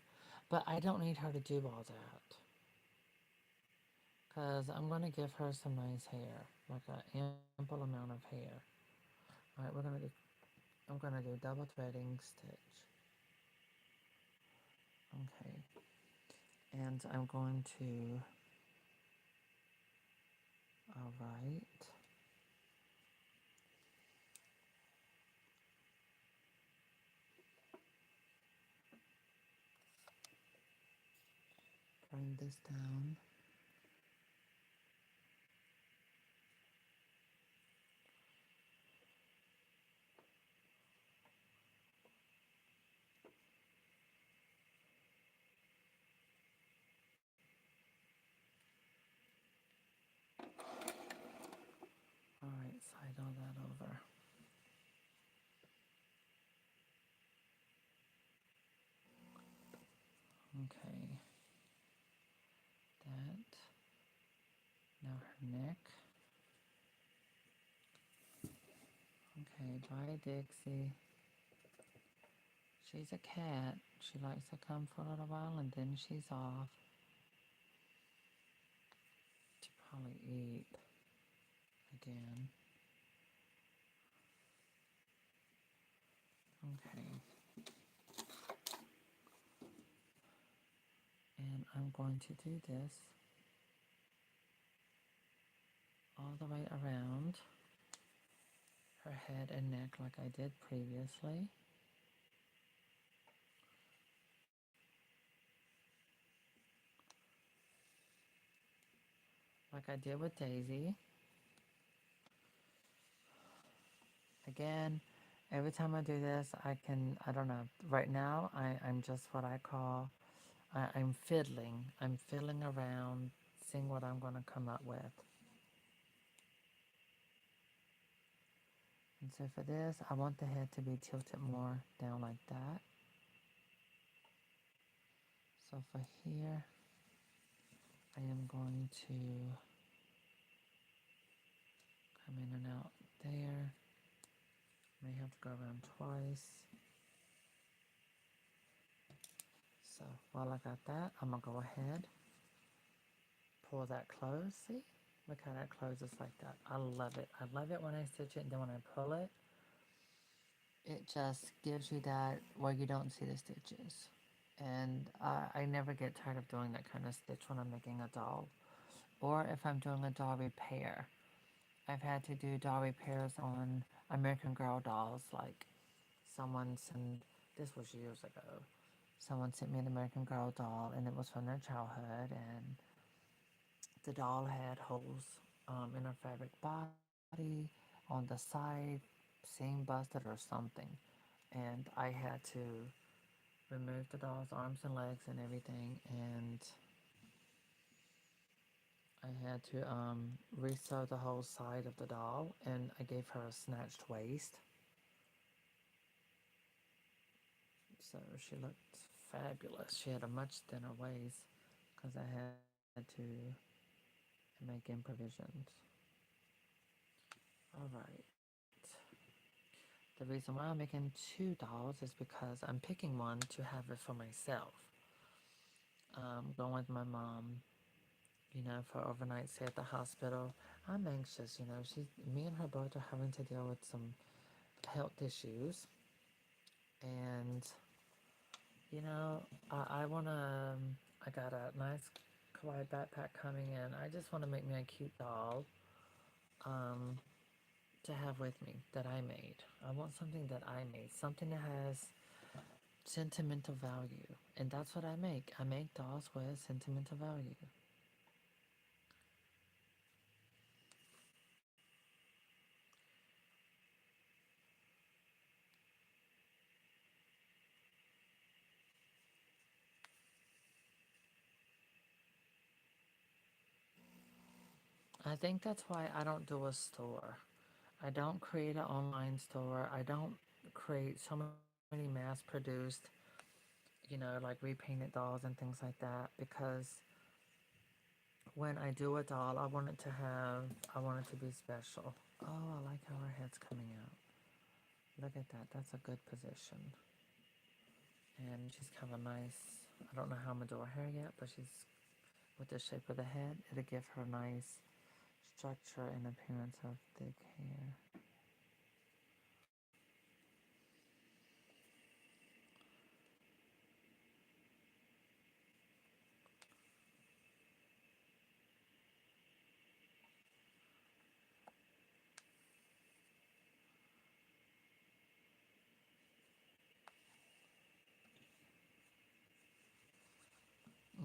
but I don't need her to do all that because I'm going to give her some nice hair, like an ample amount of hair. All right, I'm going to do double threading stitch. Okay, and I'm going to, all right. Bring this down. All right, slide all that over. Okay, that. Now her neck. Okay, bye Dixie. She's a cat. She likes to come for a little while and then she's off to probably eat again. Okay. And I'm going to do this all the way around her head and neck like I did previously. Like I did with Daisy. Again, every time I do this, I don't know, right now I'm just what I call, I'm fiddling. I'm fiddling around, seeing what I'm going to come up with. And so for this, I want the head to be tilted more down like that. So for here, I am going to come in and out there. May have to go around twice. So while I got that, I'm gonna go ahead, pull that close. See? Look how that closes like that. I love it. I love it when I stitch it and then when I pull it, it just gives you that where you don't see the stitches. And I never get tired of doing that kind of stitch when I'm making a doll. Or if I'm doing a doll repair. I've had to do doll repairs on American Girl dolls. Like someone sent, this was years ago, someone sent me an American Girl doll and it was from their childhood, and the doll had holes in her fabric body, on the side, seam busted or something. And I had to remove the doll's arms and legs and everything, and I had to resew the whole side of the doll, and I gave her a snatched waist, so she looked fabulous. She had a much thinner waist because I had to make in provisions. All right. The reason why I'm making two dolls is because I'm picking one to have it for myself. Going with my mom, for overnight stay at the hospital. I'm anxious, me and her both are having to deal with some health issues. And, you know, I want to, I got a nice kawaii backpack coming in. I just want to make me a cute doll um, to have with me that I made. I want something that I made, something that has sentimental value. And that's what I make. I make dolls with sentimental value. I think that's why I don't do a store. I don't create an online store. I don't create so many mass produced, like repainted dolls and things like that because when I do a doll, I want it to be special. Oh, I like how her head's coming out. Look at that. That's a good position. And she's kind of nice. I don't know how I'm going to do her hair yet, but she's with the shape of the head. It'll give her nice structure and appearance of thick hair.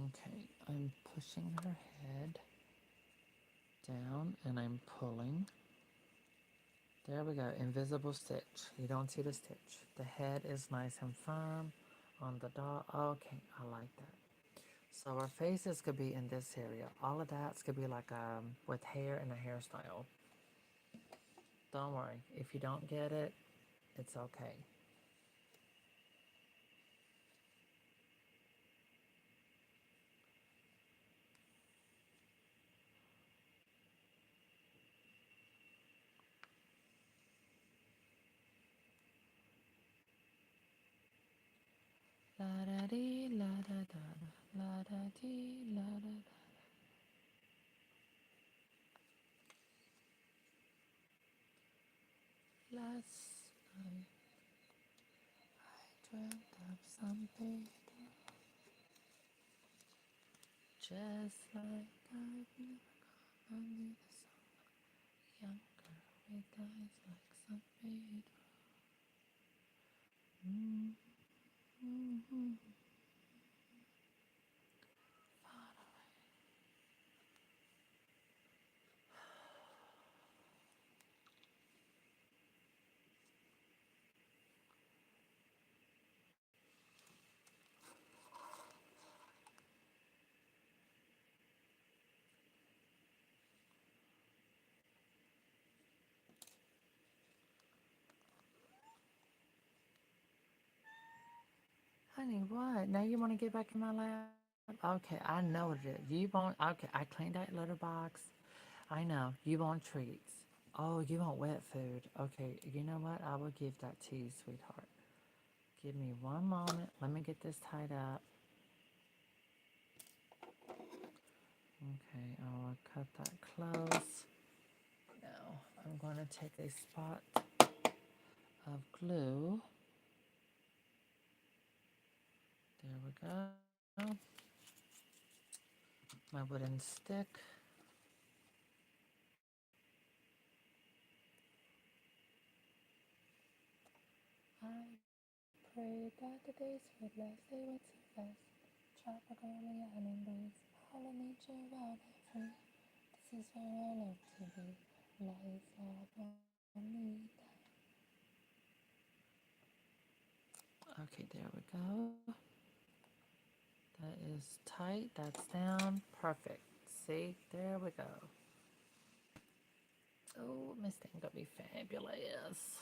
Okay, I'm pushing her head down and I'm pulling. There we go, invisible stitch. You don't see the stitch. The head is nice and firm on the doll. Okay, I like that. So our faces could be in this area. All of that could be like with hair and a hairstyle. Don't worry, if you don't get it, it's okay. La da dee, la da da da, la da dee, la da da. Last night I dreamt of something just like I've never gone under the sun. Young girl with eyes like something. Mm-hmm. Honey, what? Now you want to get back in my lap? Okay, I know what it is. You want, okay, I cleaned that litter box. I know. You want treats. Oh, you want wet food. Okay, you know what? I will give that to you, sweetheart. Give me one moment. Let me get this tied up. Okay, I'll cut that close. Now, I'm going to take a spot of glue. There we go. My wooden stick. I prayed that the days would last, they went so fast. Tropical honey breeze, all of nature wild and free. This is where I love to be. Lights out on me. Okay, there we go. That is tight. That's down. Perfect. See, there we go. Oh, Miss Thing gonna be fabulous.